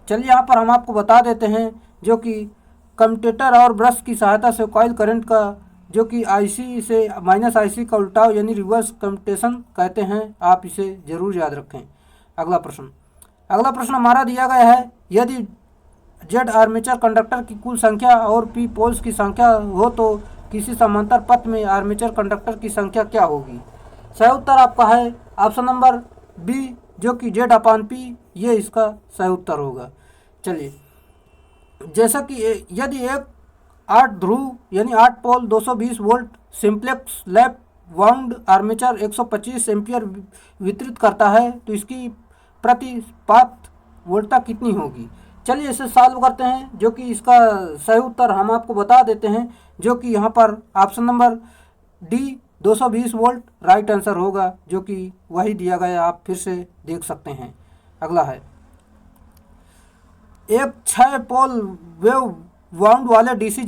Speaker 1: चलिए यहाँ पर हम आपको बता देते हैं जो कि कम्यूटेटर और ब्रश की सहायता से कॉइल करंट का जो कि आईसी से माइनस आईसी का उल्टाव यानी रिवर्स कम्यूटेशन कहते हैं, आप इसे जरूर याद रखें। अगला प्रश्न हमारा दिया गया है यदि जेड आर्मेचर कंडक्टर की कुल संख्या और पी पोल्स की संख्या हो तो किसी समांतर पथ में आर्मेचर कंडक्टर की संख्या क्या होगी? सही उत्तर आपका है ऑप्शन नंबर बी जो कि जेड अपान पी, ये इसका सही उत्तर होगा। चलिए, जैसा कि यदि एक 8 ध्रुव यानी 8 पोल 220 volt simplex lap wound armature 125 ampere वितरित करता है तो इसकी प्रति पाथ वोल्टता कितनी होगी? चलिए इसे सॉल्व करते हैं जो कि इसका सही उत्तर हम आपको बता देते हैं जो कि यहाँ पर option number D 220 volt right answer होगा, जो कि वही दिया गया है, आप फिर से देख सकते हैं। अगला है एक 6 पोल वेव वाउंड वाले डीसी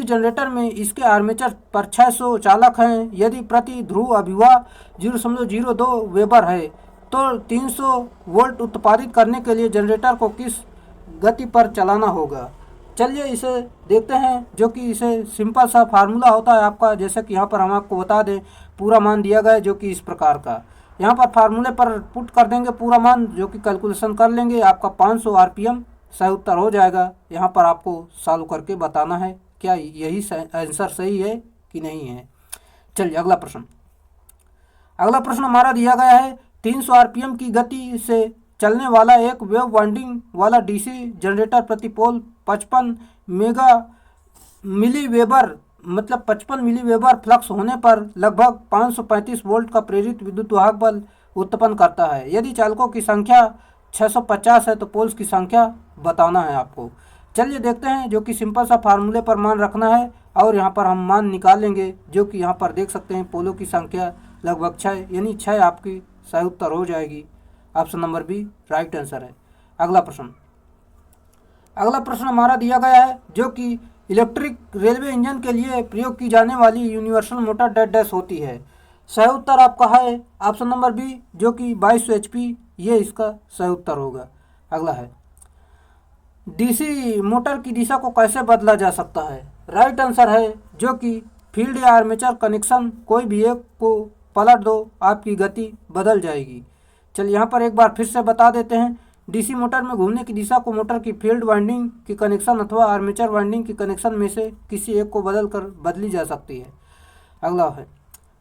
Speaker 1: जनरेटर में इसके आर्मेचर पर 600 चालक हैं। यदि प्रति ध्रुव अभिवाह 0.02 वेबर है तो 300 वोल्ट उत्पादित करने के लिए जनरेटर को किस गति पर चलाना होगा। चलिए इसे देखते हैं, जो कि इसे सिंपल सा फार्मूला होता है आपका, जैसे कि यहाँ पर हम आपको बता दें पूरा मान दिया गया है, जो कि इस प्रकार का। यहाँ पर फार्मूले पर पुट कर देंगे पूरा मान, जो कि कैलकुलेशन कर लेंगे, आपका 500 आरपीएम सही उत्तर हो जाएगा। यहाँ पर आपको सॉल्व करके बताना है क्या यही आंसर सही है कि नहीं है। चलिए अगला प्रश्न हमारा दिया गया है 300 आरपीएम की गति से चलने वाला एक वेव वाइंडिंग वाला डीसी जनरेटर प्रति पोल 55 मिलीवेबर फ्लक्स होने पर लगभग 535 वोल्ट का प्रेरित विद्युत वाहक बल उत्पन्न करता है। यदि चालकों की संख्या 650 है तो पोल्स की संख्या बताना है आपको। चलिए देखते हैं, जो कि सिंपल सा फार्मूले पर मान रखना है और यहाँ पर हम मान निकाल लेंगे, जो कि यहाँ पर देख सकते हैं पोलों की संख्या लगभग 6, यानी 6 आपकी सही उत्तर हो जाएगी। Option number B right answer है। अगला प्रश्न हमारा दिया गया है, जो कि इलेक्ट्रिक रेलवे इंजन के लिए प्रयोग की जाने वाली यूनिवर्सल मोटर डैश होती है। सही उत्तर आपका है ऑप्शन नंबर बी, जो कि 2200 HP, ये इसका सही उत्तर होगा। अगला है डीसी मोटर की दिशा को कैसे बदला जा सकता है। राइट आंसर है, जो कि फील्ड या आर्मेचर कनेक्शन कोई भी एक को पलट दो, आपकी गति बदल जाएगी। चलिए यहाँ पर एक बार फिर से बता देते हैं, डीसी मोटर में घूमने की दिशा को मोटर की फील्ड वाइंडिंग की कनेक्शन अथवा आर्मेचर वाइंडिंग की कनेक्शन में से किसी एक को बदली जा सकती है। अगला है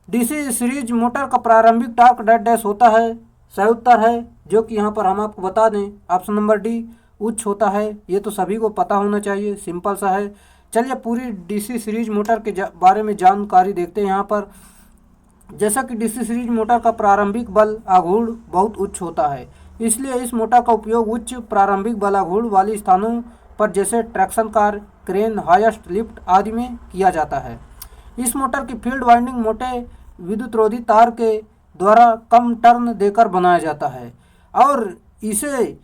Speaker 1: डीसी सीरीज मोटर का प्रारंभिक टॉर्क डैश होता है। सही उत्तर है, जो कि यहाँ पर हम आपको बता दें ऑप्शन नंबर डी उच्च होता है। ये तो सभी को पता होना चाहिए, सिंपल सा है। चलिए पूरी डीसी सीरीज मोटर के बारे में जानकारी देखते हैं। यहाँ पर जैसा कि डीसी सीरीज मोटर का प्रारंभिक बल आघूर्ण बहुत उच्च होता है, इसलिए इस मोटर का उपयोग उच्च प्रारंभिक बल आघूर्ण वाले स्थानों पर जैसे traction car, crane, highest lift आदि में किया जाता है। इस मोटर की फील्ड वाइंडिंग मोटे विद्युतरोधी तार के द्वारा कम टर्न देकर बनाया जाता है और इसे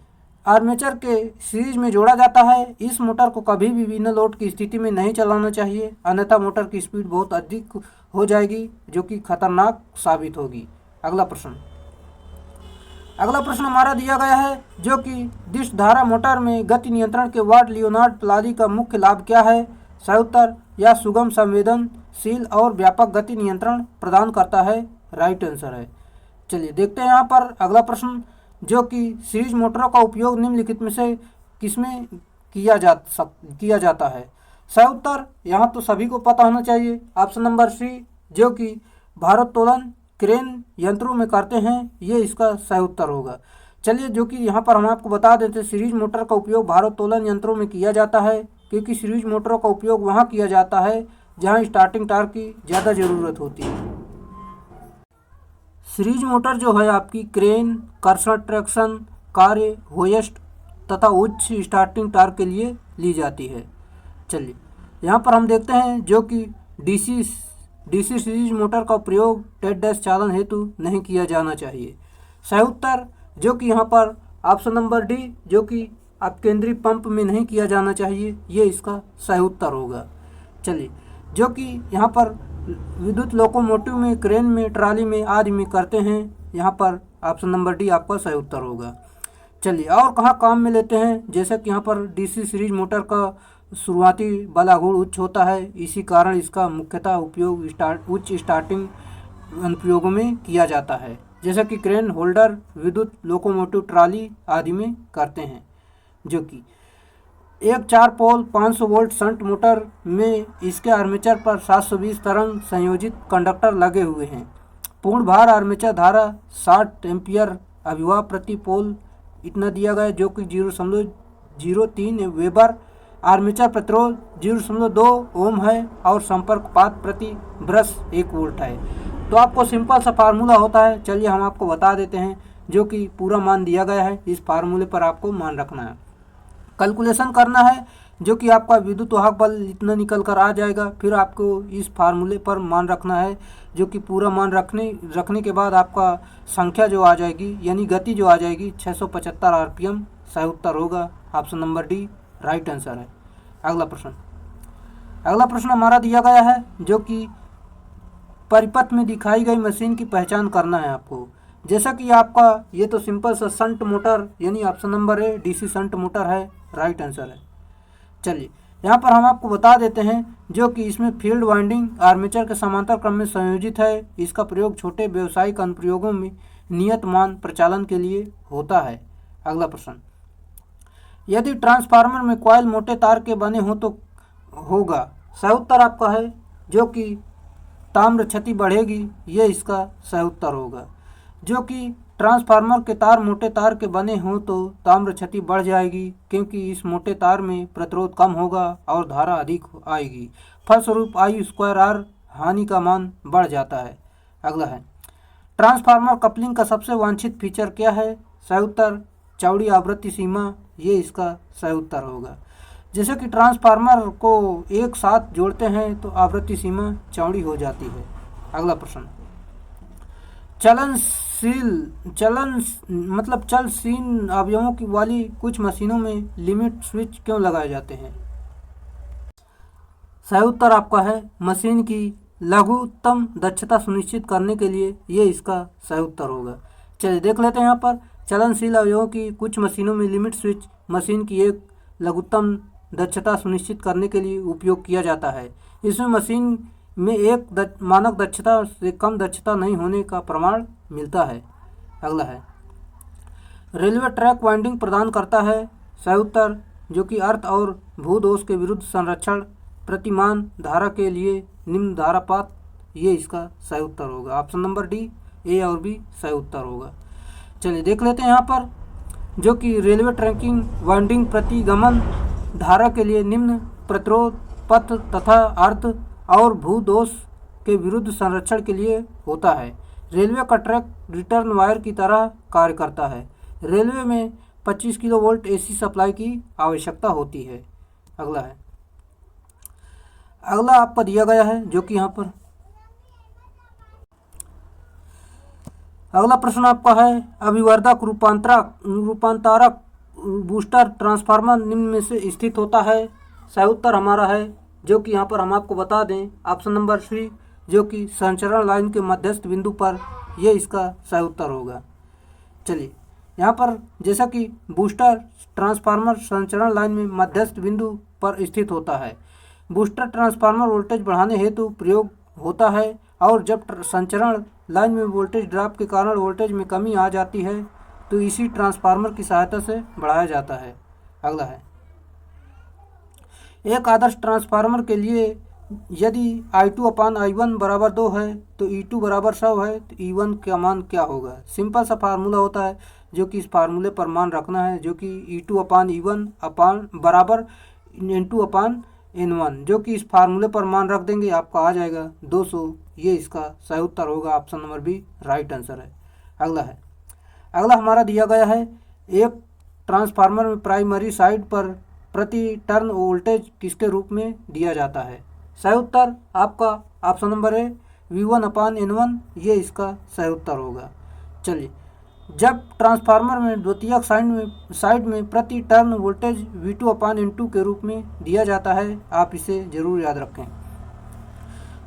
Speaker 1: आर्मेचर के सीरीज में जोड़ा जाता है। इस मोटर को कभी भी बिना लोड की स्थिति में नहीं चलाना चाहिए, अन्यथा मोटर की स्पीड बहुत अधिक हो जाएगी, जो कि खतरनाक साबित होगी। अगला प्रश्न हमारा दिया गया है, जो कि दिश धारा मोटर में गति नियंत्रण के वाट लियोनार्ड प्रणाली का मुख्य लाभ क्या है। सही उत्तर या सुगम, संवेदनशील और व्यापक गति नियंत्रण प्रदान करता है। राइट आंसर है। चलिए देखते हैं यहाँ पर अगला प्रश्न, जो कि सीरीज मोटरों का उपयोग निम्नलिखित में से किसमें किया जाता है। सही उत्तर यहाँ तो सभी को पता होना चाहिए, ऑप्शन नंबर सी, जो कि भारोत्तोलन क्रेन यंत्रों में करते हैं, ये इसका सही उत्तर होगा। चलिए, जो कि यहाँ पर हम आपको बता देते हैं, सीरीज मोटर का उपयोग भारोत्तोलन यंत्रों में किया जाता है, क्योंकि सीरीज मोटरों का उपयोग वहाँ किया जाता है जहाँ स्टार्टिंग टार्क की ज़्यादा ज़रूरत होती है। सीरीज मोटर जो है आपकी क्रेन, कर्षण ट्रैक्शन, कार्य, होयस्ट तथा उच्च स्टार्टिंग टार्क के लिए ली जाती है। चलिए यहाँ पर हम देखते हैं, जो कि डीसी सीरीज मोटर का प्रयोग टेड डैश चालन हेतु नहीं किया जाना चाहिए। सही उत्तर, जो कि यहाँ पर ऑप्शन नंबर डी, जो कि आप केंद्रीय पंप में नहीं किया जाना चाहिए, ये इसका सही उत्तर होगा। चलिए, जो कि यहाँ पर विद्युत लोकोमोटिव में, क्रेन में, ट्राली में आदि में करते हैं, यहाँ पर ऑप्शन नंबर डी आपका सही उत्तर होगा। चलिए, और कहाँ काम में लेते हैं, जैसे कि यहाँ पर डीसी सीरीज मोटर का शुरुआती बल आघूर्ण उच्च होता है, इसी कारण इसका मुख्यतः उपयोग उच्च स्टार्टिंग अनुप्रयोगों में किया जाता है, जैसे कि क्रेन, होल्डर, विद्युत लोकोमोटिव, ट्राली आदि में करते हैं। जो कि एक 4 पोल 500 वोल्ट शंट मोटर में इसके आर्मेचर पर 720 तरंग संयोजित कंडक्टर लगे हुए हैं। पूर्ण भार आर्मेचर धारा 60 एम्पियर अभिवाह प्रति पोल इतना दिया गया, जो कि 0.03 वेबर। आर्मेचर प्रतिरोध 0.2 ओम है और संपर्क पात प्रति ब्रश 1 वोल्ट है। तो आपको सिंपल सा फार्मूला होता है, चलिए हम आपको बता देते हैं, जो कि पूरा मान दिया गया है, इस फार्मूले पर आपको मान रखना है, कैलकुलेशन करना है। जो कि आपका विद्युत वाहक बल इतना निकल कर आ जाएगा। फिर आपको इस फार्मूले पर मान रखना है, जो कि पूरा मान रखने के बाद आपका संख्या जो आ जाएगी यानी गति जो आ जाएगी 675 आरपीएम सही उत्तर होगा। Option number D right answer है। अगला प्रश्न हमारा दिया गया है, जो कि परिपथ में दिखाई गई मशीन की पहचान करना है आपको। जैसा कि आपका ये तो सिंपल सा शंट मोटर यानी option number A DC shunt motor है, राइट आंसर है। चलिए यहाँ पर हम आपको बता देते हैं, जो कि इसमें फील्ड वाइंडिंग आर्मेचर के समांतर क्रम में संयोजित है। इसका प्रयोग छोटे व्यावसायिक अनुप्रयोगों में नियत मान प्रचालन के लिए होता है। अगला प्रश्न, यदि ट्रांसफार्मर में कॉइल मोटे तार के बने हो तो होगा। सही उत्तर आपका है, जो कि ताम्र क्षति बढ़ेगी, ये इसका सही उत्तर होगा। जो कि ट्रांसफार्मर के तार मोटे तार के बने हों तो ताम्र क्षति बढ़ जाएगी, क्योंकि इस मोटे तार में प्रतिरोध कम होगा और धारा अधिक आएगी। फलस्वरूप आई स्क्वायर आर हानि का मान बढ़ जाता है। अगला है, ट्रांसफार्मर कपलिंग का सबसे वांछित फीचर क्या है। सही उत्तर चौड़ी आवृत्ति सीमा, ये इसका सही उत्तर होगा। जैसे कि ट्रांसफार्मर को एक साथ जोड़ते हैं तो आवृत्ति सीमा चौड़ी हो जाती है। अगला प्रश्न, चलनशील अवयवों की वाली कुछ मशीनों में लिमिट स्विच क्यों लगाए जाते हैं। सही उत्तर आपका है, मशीन की लघुतम दक्षता सुनिश्चित करने के लिए, ये इसका सही उत्तर होगा। चलिए देख लेते हैं यहाँ पर, चलनशील अवयवों की कुछ मशीनों में लिमिट स्विच मशीन की एक लघुतम दक्षता सुनिश्चित करने के लिए उपयोग किया जाता है। इसमें मशीन में एक मानक दक्षता से कम दक्षता नहीं होने का प्रमाण मिलता है। अगला है, रेलवे ट्रैक वाइंडिंग प्रदान करता है। सही उत्तर, जो कि अर्थ और भूदोष के विरुद्ध संरक्षण प्रतिमान धारा के लिए निम्न धारापात, ये इसका सही उत्तर होगा। ऑप्शन नंबर डी ए और बी सही उत्तर होगा। चलिए देख लेते हैं यहाँ पर, जो कि रेलवे ट्रैकिंग वाइंडिंग प्रतिगमन धारा के लिए निम्न प्रतिरोध पथ तथा अर्थ और भूदोष के विरुद्ध संरक्षण के लिए होता है। रेलवे का ट्रैक रिटर्न वायर की तरह कार्य करता है। रेलवे में 25 किलोवोल्ट एसी सप्लाई की आवश्यकता होती है। अगला है, अगला आपका दिया गया है, जो कि यहाँ पर अगला प्रश्न आपका है, अभिवर्धक रूपांतरक बूस्टर ट्रांसफार्मर निम्न में से स्थित होता है। सही उत्तर हमारा है, जो कि यहाँ पर हम आपको बता दें, ऑप्शन नंबर सी, जो कि संचरण लाइन के मध्यस्थ बिंदु पर, ये इसका सही उत्तर होगा। चलिए यहाँ पर, जैसा कि बूस्टर ट्रांसफार्मर संचरण लाइन में मध्यस्थ बिंदु पर स्थित होता है। बूस्टर ट्रांसफार्मर वोल्टेज बढ़ाने हेतु प्रयोग होता है, और जब संचरण लाइन में वोल्टेज ड्रॉप के कारण वोल्टेज में कमी आ जाती है तो इसी ट्रांसफार्मर की सहायता से बढ़ाया जाता है। अगला है, एक आदर्श ट्रांसफार्मर के लिए यदि I2/I1 बराबर 2 है तो E2 बराबर 100 है तो E1 का मान क्या होगा। सिंपल सा फार्मूला होता है, जो कि इस फार्मूले पर मान रखना है, जो कि E2/E1 बराबर N2/N1, जो कि इस फार्मूले पर मान रख देंगे, आपका आ जाएगा 200। ये इसका सही उत्तर होगा। Option number B right answer है। अगला है, अगला हमारा दिया गया है, एक ट्रांसफार्मर में प्राइमरी साइड पर प्रति टर्न वोल्टेज किसके रूप में दिया जाता है। सही उत्तर आपका ऑप्शन नंबर है V1/N1, ये इसका सही उत्तर होगा। चलिए, जब ट्रांसफार्मर में द्वितीयक साइड में प्रति टर्न वोल्टेज V2/N2 के रूप में दिया जाता है, आप इसे जरूर याद रखें।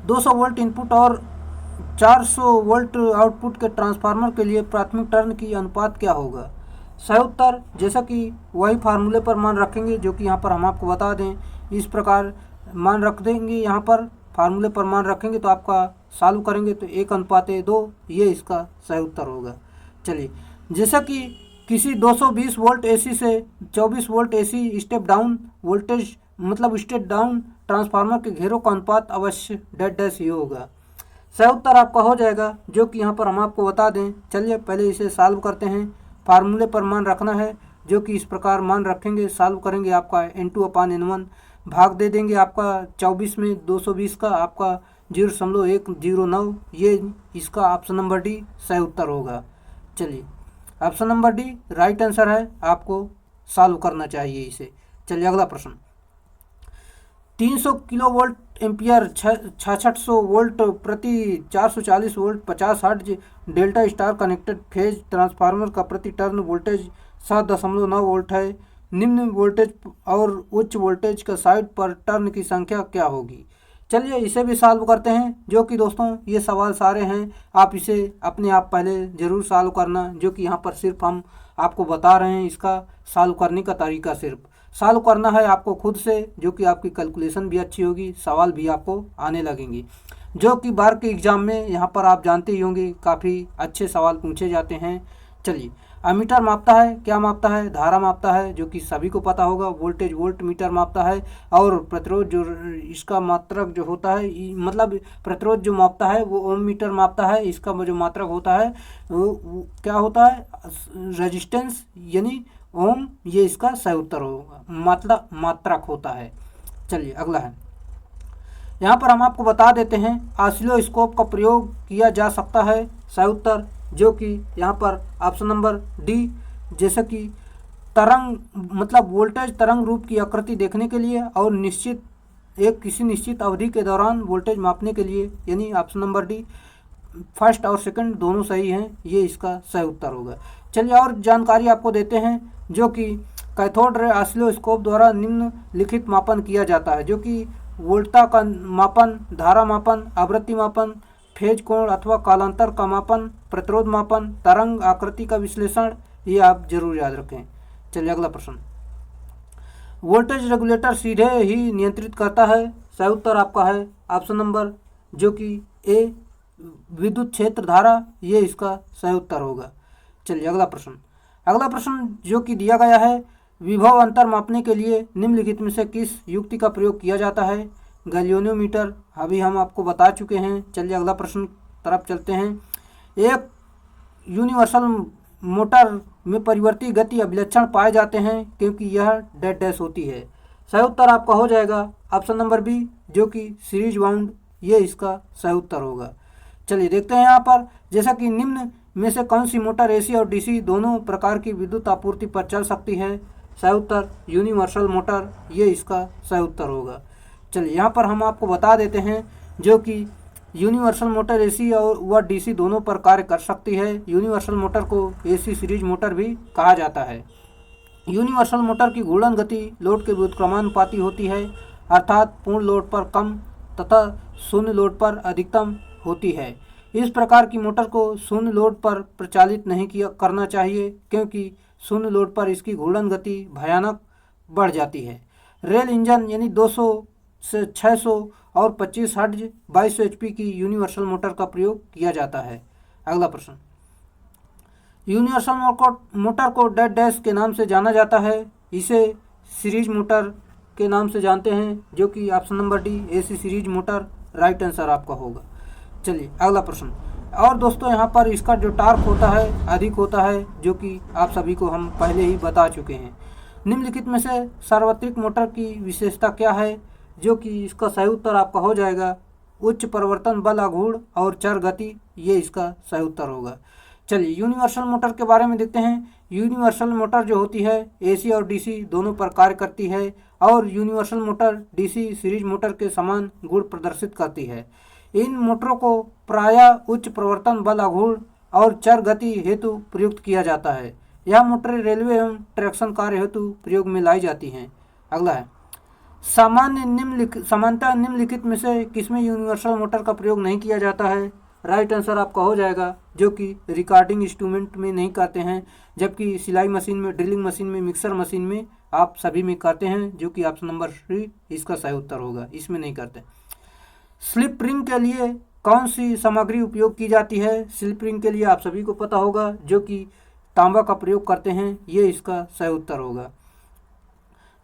Speaker 1: 200 वोल्ट इनपुट और 400 वोल्ट आउटपुट के ट्रांसफार्मर के लिए प्राथमिक टर्न की अनुपात क्या होगा। सही उत्तर, जैसा कि वही फार्मूले पर मान रखेंगे, जो कि यहाँ पर हम आपको बता दें, इस प्रकार मान रख देंगे। यहाँ पर फार्मूले पर मान रखेंगे तो आपका सॉल्व करेंगे तो 1:2, ये इसका सही उत्तर होगा। चलिए, जैसा कि किसी 220 वोल्ट एसी से 24 volt AC step down voltage step down transformer के घेरों का अनुपात अवश्य डैश ही होगा। सही उत्तर आपका हो जाएगा, जो कि यहाँ पर हम आपको बता दें। चलिए पहले इसे सॉल्व करते हैं। फार्मूले पर मान रखना है, जो कि इस प्रकार मान रखेंगे, सॉल्व करेंगे, आपका N2/N1 भाग दे देंगे आपका 24 में 220 का, आपका 0.109, ये इसका ऑप्शन नंबर डी सही उत्तर होगा। चलिए, option number D right answer है, आपको सॉल्व करना चाहिए इसे। चलिए अगला प्रश्न, 300 किलो वोल्ट एम्पियर 6600 वोल्ट प्रति 440 volt 50 hertz delta star connected phase transformer का प्रति टर्न वोल्टेज 7.9 वोल्ट है। निम्न वोल्टेज और उच्च वोल्टेज का साइड पर टर्न की संख्या क्या होगी। चलिए इसे भी सॉल्व करते हैं, जो कि दोस्तों ये सवाल सारे हैं, आप इसे अपने आप पहले ज़रूर सॉल्व करना, जो कि यहाँ पर सिर्फ हम आपको बता रहे हैं इसका सॉल्व करने का तरीका। सिर्फ सॉल्व करना है आपको खुद से, जो कि आपकी कैलकुलेशन भी अच्छी होगी, सवाल भी आपको आने लगेंगे, जो कि बार के एग्ज़ाम में यहाँ पर आप जानते ही होंगे काफ़ी अच्छे सवाल पूछे जाते हैं। चलिए, अमीटर मापता है, क्या मापता है, धारा मापता है, जो कि सभी को पता होगा। वोल्टेज वोल्ट मीटर मापता है। और प्रतिरोध जो इसका मात्रक जो होता है, मतलब प्रतिरोध जो मापता है वो ओम मीटर मापता है। इसका जो मात्रक होता है वो क्या होता है, रेजिस्टेंस यानी ओम, ये इसका सही उत्तर होगा, मात्रक होता है। चलिए अगला है, यहाँ पर हम आपको बता देते हैं ऑसिलोस्कोप का प्रयोग किया जा सकता है। सही उत्तर जो कि यहाँ पर ऑप्शन नंबर डी, जैसे कि तरंग मतलब वोल्टेज तरंग रूप की आकृति देखने के लिए और किसी निश्चित अवधि के दौरान वोल्टेज मापने के लिए, यानी ऑप्शन नंबर डी फर्स्ट और सेकंड दोनों सही हैं, ये इसका सही उत्तर होगा। चलिए और जानकारी आपको देते हैं, जो कि कैथोड रे ऑसिलोस्कोप द्वारा निम्नलिखित मापन किया जाता है, जो कि वोल्टा का मापन, धारा मापन, आवृत्ति मापन, फेज कोण अथवा कालांतर का मापन, प्रतिरोध मापन, तरंग आकृति का विश्लेषण, ये आप जरूर याद रखें। चलिए अगला प्रश्न, वोल्टेज रेगुलेटर सीधे ही नियंत्रित करता है। सही उत्तर आपका है ऑप्शन नंबर जो कि ए, विद्युत क्षेत्र धारा, ये इसका सही उत्तर होगा। चलिए अगला प्रश्न जो कि दिया गया है, विभव अंतर मापने के लिए निम्नलिखित में से किस युक्ति का प्रयोग किया जाता है। गैल्वेनोमीटर, अभी हम आपको बता चुके हैं। चलिए अगला प्रश्न तरफ चलते हैं। एक यूनिवर्सल मोटर में परिवर्ती गति अभिलक्षण पाए जाते हैं क्योंकि यह डेड डैश होती है। सही उत्तर आपका हो जाएगा ऑप्शन नंबर बी, जो कि सीरीज वाउंड, ये इसका सही उत्तर होगा। चलिए देखते हैं यहाँ पर, जैसा कि निम्न में से कौन सी मोटर एसी और डीसी दोनों प्रकार की विद्युत आपूर्ति पर चल सकती है। सही उत्तर यूनिवर्सल मोटर, ये इसका सही उत्तर होगा। चलिए यहाँ पर हम आपको बता देते हैं, जो कि यूनिवर्सल मोटर एसी और व डीसी दोनों पर कार्य कर सकती है। यूनिवर्सल मोटर को एसी सीरीज मोटर भी कहा जाता है। यूनिवर्सल मोटर की घूर्णन गति लोड के व्युत्क्रमानुपाती होती है, अर्थात पूर्ण लोड पर कम तथा शून्य लोड पर अधिकतम होती है। इस प्रकार की मोटर को शून्य लोड पर प्रचालित नहीं करना चाहिए, क्योंकि शून्य लोड पर इसकी घूर्णन गति भयानक बढ़ जाती है। रेल इंजन यानी 200 से 600 और 25 हर्ट्ज 2200 HP की यूनिवर्सल मोटर का प्रयोग किया जाता है। अगला प्रश्न, यूनिवर्सल मोटर को डेड डैश के नाम से जाना जाता है। इसे सीरीज मोटर के नाम से जानते हैं, जो कि option number D, AC series motor right answer आपका होगा। चलिए अगला प्रश्न, और दोस्तों यहाँ पर इसका जो टार्क होता है अधिक होता है, जो कि आप सभी को हम पहले ही बता चुके हैं। निम्नलिखित में से सार्वत्रिक मोटर की विशेषता क्या है, जो कि इसका सही उत्तर आपका हो जाएगा उच्च परिवर्तन बल आघूर्ण और चर गति, ये इसका सही उत्तर होगा। चलिए यूनिवर्सल मोटर के बारे में देखते हैं। यूनिवर्सल मोटर जो होती है एसी और डीसी दोनों पर कार्य करती है, और universal motor DC series motor के समान गुण प्रदर्शित करती है। इन मोटरों को प्रायः उच्च प्रवर्तन बल आघूर्ण और चर गति हेतु प्रयुक्त किया जाता है। यह मोटरें रेलवे एवं ट्रैक्शन कार्य हेतु प्रयोग में लाई जाती हैं। अगला है, सामान्यतः निम्नलिखित में से किसमें यूनिवर्सल मोटर का प्रयोग नहीं किया जाता है। राइट आंसर आपका हो जाएगा, जो कि रिकॉर्डिंग इंस्ट्रूमेंट में नहीं करते हैं, जबकि सिलाई मशीन में, ड्रिलिंग मशीन में, मिक्सर मशीन में आप सभी में करते हैं, जो कि ऑप्शन नंबर 3 इसका सही उत्तर होगा, इसमें नहीं करते। स्लिप रिंग के लिए कौन सी सामग्री उपयोग की जाती है। स्लिप रिंग के लिए आप सभी को पता होगा, जो कि तांबा का प्रयोग करते हैं, ये इसका सही उत्तर होगा।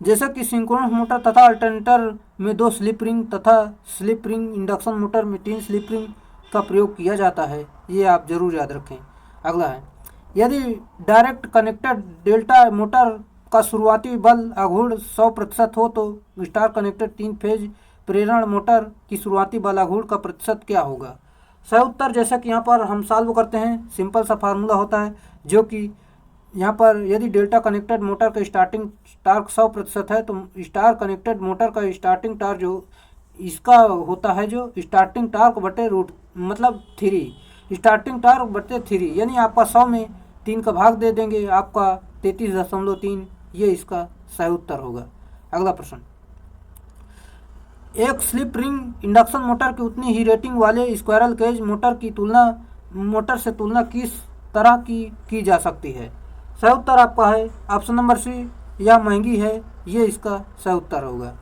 Speaker 1: जैसा कि सिंक्रोनस मोटर तथा अल्टरनेटर में 2 स्लिप रिंग तथा स्लिप रिंग इंडक्शन मोटर में 3 स्लिप रिंग का प्रयोग किया जाता है, ये आप जरूर याद रखें। अगला है, यदि डायरेक्ट कनेक्टेड डेल्टा मोटर का शुरुआती बल आघूर्ण 100% हो तो स्टार कनेक्टेड 3 फेज प्रेरण मोटर की शुरुआती बल आघूर्ण का प्रतिशत क्या होगा। सही उत्तर जैसा कि यहाँ पर हम सॉल्व करते हैं, सिंपल सा फार्मूला होता है, जो कि यहाँ पर यदि डेल्टा कनेक्टेड मोटर का स्टार्टिंग टार्क 100% है तो स्टार कनेक्टेड मोटर का स्टार्टिंग टार्क जो इसका होता है जो स्टार्टिंग टार्क बटे रूट मतलब 3 स्टार्टिंग टार्क बटे 3 यानी आपका 100 में 3 का भाग दे देंगे, आपका 33.3 ये इसका सही उत्तर होगा। अगला प्रश्न, एक स्लिप रिंग इंडक्शन मोटर की उतनी ही रेटिंग वाले स्क्वायरल केज मोटर से तुलना किस तरह की जा सकती है? सही उत्तर आपका है ऑप्शन नंबर सी, यह महंगी है, ये इसका सही उत्तर होगा।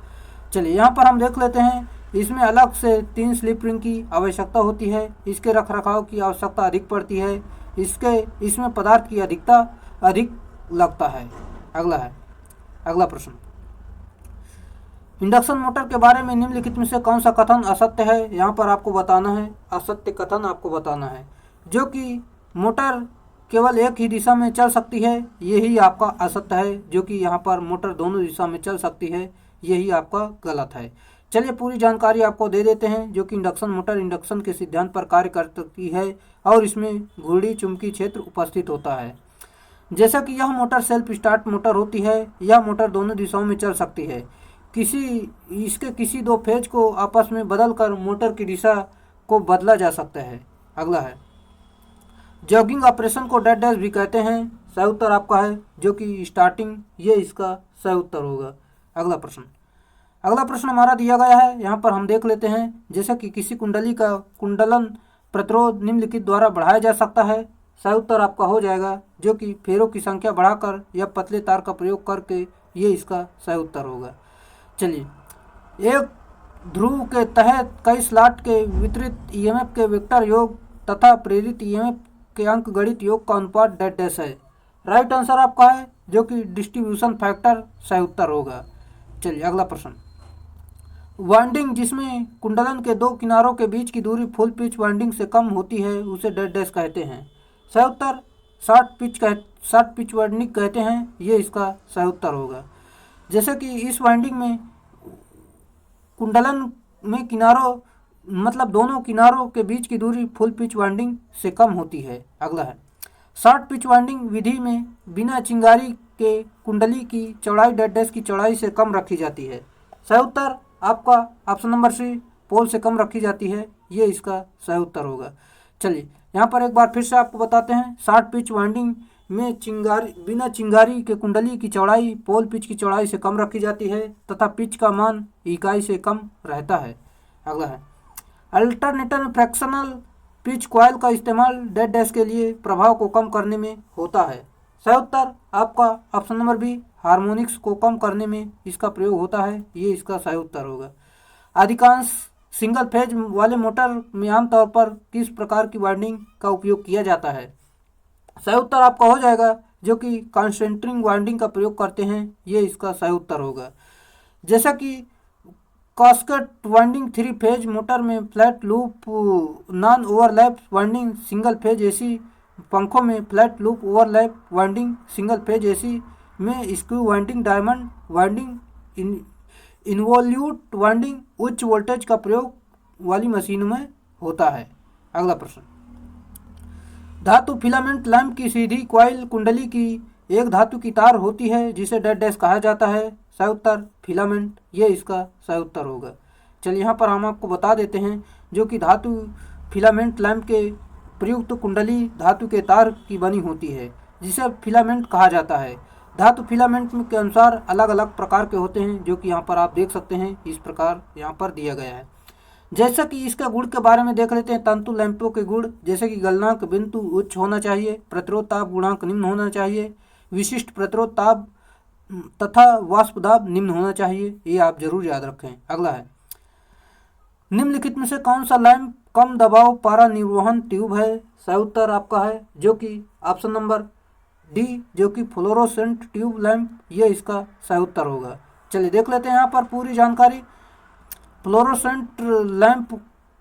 Speaker 1: चलिए यहाँ पर हम देख लेते हैं, इसमें अलग से 3 स्लिप रिंग की आवश्यकता होती है, इसके रखरखाव की आवश्यकता अधिक पड़ती है, इसमें पदार्थ की अधिक लगता है। अगला प्रश्न, इंडक्शन मोटर के बारे में निम्नलिखित में से कौन सा कथन असत्य है? यहाँ पर आपको बताना है, असत्य कथन आपको बताना है। जो कि मोटर केवल एक ही दिशा में चल सकती है, यही आपका असत्य है। जो कि यहाँ पर मोटर दोनों दिशा में चल सकती है, यही आपका गलत है। चलिए पूरी जानकारी आपको दे देते हैं। जो कि इंडक्शन मोटर इंडक्शन के सिद्धांत पर कार्य करती है और इसमें घूर्णी चुंबकीय क्षेत्र उपस्थित होता है। जैसा कि यह मोटर सेल्फ स्टार्ट मोटर होती है, यह मोटर दोनों दिशाओं में चल सकती है। इसके किसी 2 फेज को आपस में बदलकर मोटर की दिशा को बदला जा सकता है। अगला है, जॉगिंग ऑपरेशन को डेड डैश भी कहते हैं। सही उत्तर आपका है जो कि स्टार्टिंग, ये इसका सही उत्तर होगा। अगला प्रश्न हमारा दिया गया है, यहाँ पर हम देख लेते हैं। जैसे कि किसी कुंडली का कुंडलन प्रतिरोध निम्नलिखित द्वारा बढ़ाया जा सकता है। सही उत्तर आपका हो जाएगा जो कि फेरों की संख्या बढ़ाकर या पतले तार का प्रयोग करके, ये इसका सही उत्तर होगा। चलिए, एक ध्रुव के तहत कई स्लॉट के वितरित ईएमएफ के वेक्टर योग तथा प्रेरित ईएमएफ के अंकगणित योग का अनुपात डेड डैश है। राइट आंसर आपका है जो कि डिस्ट्रीब्यूशन फैक्टर सही उत्तर होगा। चलिए अगला प्रश्न, वाइंडिंग जिसमें कुंडलन के 2 किनारों के बीच की दूरी फुल पिच वाइंडिंग से कम होती है उसे डेड डैश कहते हैं। सही उत्तर शॉर्ट पिच वाइंडिंग कहते हैं, ये इसका सही उत्तर होगा। जैसे कि इस वाइंडिंग में कुंडलन में किनारों मतलब दोनों किनारों के बीच की दूरी फुल पिच वाइंडिंग से कम होती है। अगला है, शॉर्ट पिच वाइंडिंग विधि में बिना चिंगारी के कुंडली की चौड़ाई डेड डैश की चौड़ाई से कम रखी जाती है। सही उत्तर आपका ऑप्शन नंबर सी, पोल से कम रखी जाती है, ये इसका सही उत्तर होगा। चलिए यहाँ पर एक बार फिर से आपको बताते हैं, शॉर्ट पिच वाइंडिंग में बिना चिंगारी के कुंडली की चौड़ाई पोल पिच की चौड़ाई से कम रखी जाती है तथा पिच का मान इकाई से कम रहता है। अगला है, अल्टरनेटर फ्रैक्शनल पिच कॉइल का इस्तेमाल डेड डैश के लिए प्रभाव को कम करने में होता है। सही उत्तर आपका ऑप्शन नंबर बी, हार्मोनिक्स को कम करने में इसका प्रयोग होता है, ये इसका सही उत्तर होगा। अधिकांश सिंगल फेज वाले मोटर में आमतौर पर किस प्रकार की वाइंडिंग का उपयोग किया जाता है? सही उत्तर आपका हो जाएगा जो कि कॉन्सेंट्रिक वाइंडिंग का प्रयोग करते हैं, ये इसका सही उत्तर होगा। जैसा कि कास्केट वाइंडिंग 3 फेज मोटर में flat loop non overlap winding, single phase AC पंखों में flat loop overlap winding, single phase AC में screw winding, diamond winding, involute winding उच्च वोल्टेज का प्रयोग वाली मशीनों में होता है। अगला प्रश्न, धातु फिलामेंट लैंप की सीधी कॉइल कुंडली की एक धातु की तार होती है जिसे डेड डैश कहा जाता है। सही उत्तर फिलामेंट, ये इसका सही उत्तर होगा। चलिए यहाँ पर हम आपको बता देते हैं, जो कि धातु फिलामेंट लैंप के प्रयुक्त कुंडली धातु के तार की बनी होती है जिसे फिलामेंट कहा जाता है। धातु फिलामेंट के अनुसार अलग अलग प्रकार के होते हैं, जो कि यहाँ पर आप देख सकते हैं, इस प्रकार यहाँ पर दिया गया है। जैसा कि इसके गुण के बारे में देख लेते हैं, तंतु लैंपों के गुण जैसे कि गलनांक बिंदु उच्च होना चाहिए, प्रतिरोध ताप गुणांक निम्न होना चाहिए, विशिष्ट प्रतिरोध ताप तथा वाष्प दाब निम्न होना चाहिए, ये आप जरूर याद रखें। अगला है, निम्नलिखित में से कौन सा लैंप कम दबाव पारा निर्वहन ट्यूब है? सही उत्तर आपका है जो कि ऑप्शन नंबर डी, जो कि फ्लोरोसेंट ट्यूब लैंप, ये इसका सही उत्तर होगा। चलिए देख लेते हैं यहाँ पर पूरी जानकारी। फ्लोरोसेंट लैंप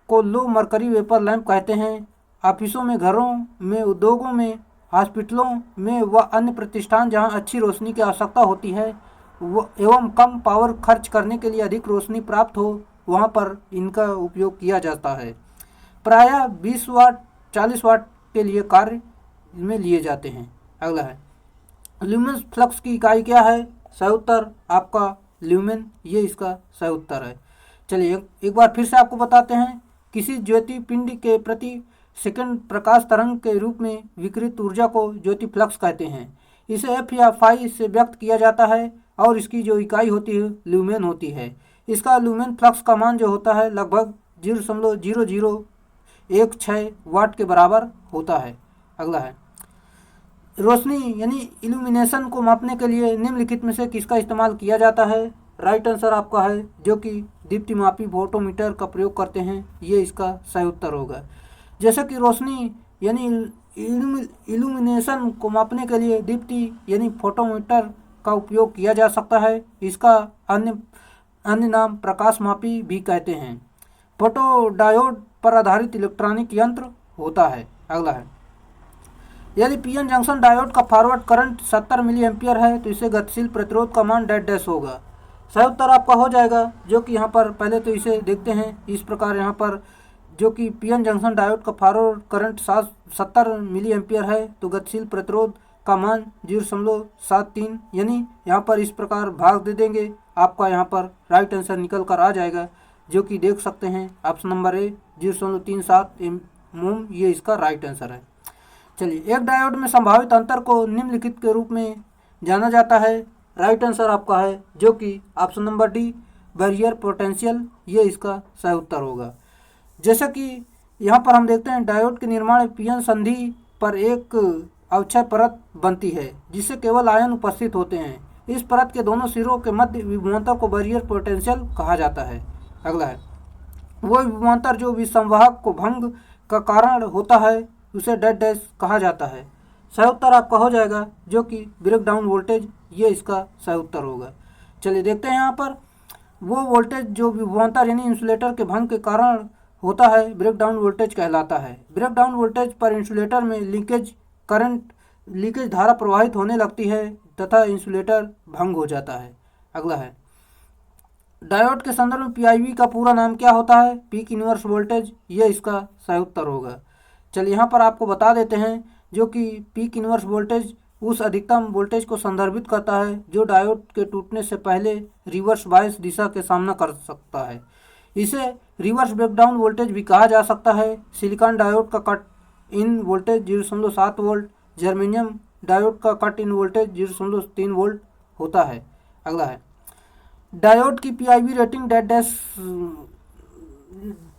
Speaker 1: को लो मरकरी वेपर लैंप कहते हैं। ऑफिसों में, घरों में, उद्योगों में, हॉस्पिटलों में व अन्य प्रतिष्ठान जहां अच्छी रोशनी की आवश्यकता होती है एवं कम पावर खर्च करने के लिए अधिक रोशनी प्राप्त हो, वहां पर इनका उपयोग किया जाता है। प्रायः 20 वाट 40 वाट के लिए कार्य में लिए जाते हैं। अगला है, ल्यूमेन फ्लक्स की इकाई क्या है? सही उत्तर आपका ल्यूमेन, ये इसका सही उत्तर है। चलिए एक बार फिर से आपको बताते हैं। किसी ज्योति पिंड के प्रति सेकंड प्रकाश तरंग के रूप में विकिरित ऊर्जा को ज्योति फ्लक्स कहते हैं। इसे एफ या फाई से व्यक्त किया जाता है और इसकी जो इकाई होती है ल्यूमेन होती है। इसका ल्यूमेन फ्लक्स का मान जो होता है लगभग 0.0016 वाट के बराबर होता है। अगला है, रोशनी यानी इल्यूमिनेशन को मापने के लिए निम्नलिखित में से किसका इस्तेमाल किया जाता है? राइट आंसर आपका है जो कि दीप्तिमापी फोटोमीटर का प्रयोग करते हैं, ये इसका सही उत्तर होगा। जैसे कि रोशनी यानी इल्यूमिनेशन को मापने के लिए दीप्ति यानी फोटोमीटर का उपयोग किया जा सकता है। इसका अन्य नाम प्रकाशमापी भी कहते हैं। फोटोडायोड पर आधारित इलेक्ट्रॉनिक यंत्र होता है। अगला है, यदि पीएन जंक्शन डायोड का फॉरवर्ड करंट 70 मिली एम्पियर है तो इसे गतिशील प्रतिरोध का मान डैश डैश होगा। सही उत्तर आपका हो जाएगा जो कि यहाँ पर पहले तो इसे देखते हैं इस प्रकार। यहाँ पर जो कि पीएन जंक्शन डायोड का फॉरवर्ड करंट 70 मिली एम्पियर है तो गतिशील प्रतिरोध का मान 0.73 यानी यहाँ पर इस प्रकार भाग दे देंगे, आपका यहाँ पर राइट आंसर निकल कर आ जाएगा जो कि देख सकते हैं ऑप्शन नंबर ए 0.37 मोम, ये इसका राइट आंसर है। चलिए, एक डायोड में संभावित अंतर को निम्नलिखित के रूप में जाना जाता है। राइट आंसर आपका है जो कि option number D barrier potential, ये इसका सही उत्तर होगा। जैसा कि यहाँ पर हम देखते हैं डायोड के निर्माण पीएन संधि पर एक अवक्षय परत बनती है जिससे केवल आयन उपस्थित होते हैं। इस परत के दोनों सिरों के मध्य विभवांतर को बैरियर पोटेंशियल कहा जाता है। अगला है, वो विभवांतर जो विसंवाहक को भंग का कारण होता है उसे डैश डैश कहा जाता है। सही उत्तर आपका हो जाएगा जो कि ब्रेकडाउन वोल्टेज, ये इसका सही उत्तर होगा। चलिए देखते हैं यहाँ पर, वो वोल्टेज जो विभवांतर यानी इंसुलेटर के भंग के कारण होता है ब्रेकडाउन वोल्टेज कहलाता है। ब्रेकडाउन वोल्टेज पर इंसुलेटर में लीकेज धारा प्रवाहित होने लगती है तथा इंसुलेटर भंग हो जाता है। अगला है, डायोड के संदर्भ में पीआईवी का पूरा नाम क्या होता है? पीक इनवर्स वोल्टेज, ये इसका सही उत्तर होगा। चलिए यहाँ पर आपको बता देते हैं जो कि पीक इनवर्स वोल्टेज उस अधिकतम वोल्टेज को संदर्भित करता है जो डायोड के टूटने से पहले रिवर्स बायस दिशा के सामना कर सकता है। इसे रिवर्स ब्रेकडाउन वोल्टेज भी कहा जा सकता है। सिलिकॉन डायोड का cut in voltage 0.7 volt, germanium diode का कट इन वोल्टेज 0.3 वोल्ट होता है। अगला है, डायोड की पीआईवी रेटिंग डैश डैश,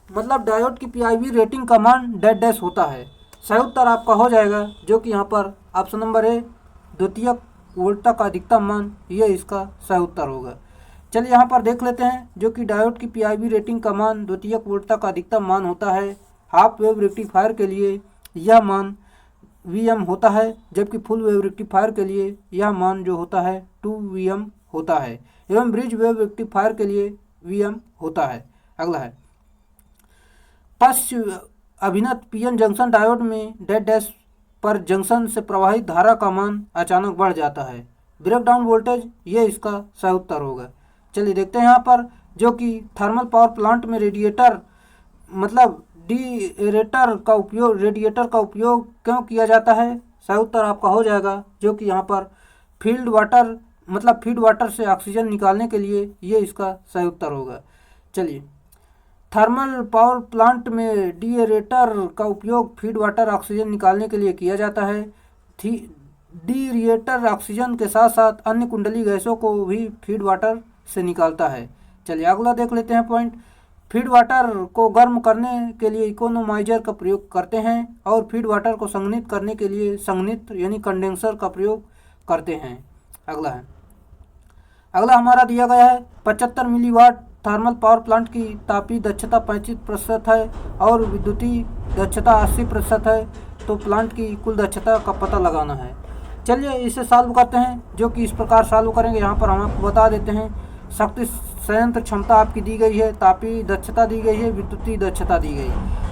Speaker 1: मतलब डायोड की पीआईवी रेटिंग का मान डैश डैश होता है। सही उत्तर आपका हो जाएगा जो कि यहाँ पर ऑप्शन नंबर ए द्वितीयक वोल्टता का अधिकतम मान, ये इसका सही उत्तर होगा। चलिए यहाँ पर देख लेते हैं जो कि डायोड की पीआईवी रेटिंग का मान द्वितीयक वोल्टता का अधिकतम मान होता है। हाफ वेव रेक्टिफायर के लिए यह मान Vm होता है जबकि फुल वेव रेक्टिफायर के लिए यह मान जो होता है 2Vm होता है एवं ब्रिज वेव रेक्टिफायर के लिए Vm होता है। अगला है, पश्च अभिनत पीएन जंक्शन डायोड में डैश डैश पर जंक्शन से प्रवाहित धारा का मान अचानक बढ़ जाता है। ब्रेकडाउन वोल्टेज, ये इसका सही उत्तर होगा। चलिए देखते हैं यहाँ पर जो कि थर्मल पावर प्लांट में रेडिएटर मतलब रेडिएटर का उपयोग क्यों किया जाता है? सही उत्तर आपका हो जाएगा जो कि यहाँ पर फीड वाटर से ऑक्सीजन निकालने के लिए, ये इसका सही उत्तर होगा। चलिए, थर्मल पावर प्लांट में डीएरेटर का उपयोग फीड वाटर ऑक्सीजन निकालने के लिए किया जाता है। डीरेटर ऑक्सीजन के साथ साथ अन्य कुंडली गैसों को भी फीड वाटर से निकालता है। चलिए अगला देख लेते हैं पॉइंट। फीड वाटर को गर्म करने के लिए इकोनोमाइजर का प्रयोग करते हैं और फीड वाटर को संघनित करने के लिए संघनित्र यानी कंडेंसर का प्रयोग करते हैं। अगला हमारा दिया गया है 75 मिलीवाट थर्मल पावर प्लांट की तापीय दक्षता 35% है और विद्युतीय दक्षता 80% है, तो प्लांट की कुल दक्षता का पता लगाना है। चलिए इसे सॉल्व करते हैं जो कि इस प्रकार सॉल्व करेंगे। यहाँ पर हम आपको बता देते हैं शक्ति संयंत्र क्षमता आपकी दी गई है, तापीय दक्षता दी गई है, विद्युतीय दक्षता दी गई।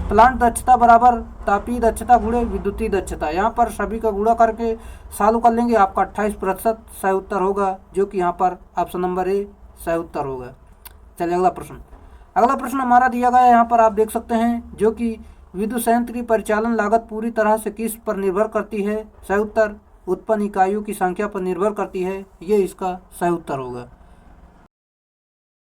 Speaker 1: प्लांट दक्षता बराबर तापीय दक्षता गुणे विद्युतीय दक्षता, यहाँ पर सभी का गुणा करके सॉल्व कर लेंगे, आपका 28% सही उत्तर होगा जो कि यहाँ पर ऑप्शन नंबर ए सही उत्तर होगा। चलिए अगला प्रश्न हमारा दिया गया है, यहाँ पर आप देख सकते हैं जो कि विद्युत संयंत्र की परिचालन लागत पूरी तरह से किस पर निर्भर करती है? सही उत्तर उत्पन्न इकाइयों की संख्या पर निर्भर करती है। ये इसका सही उत्तर होगा।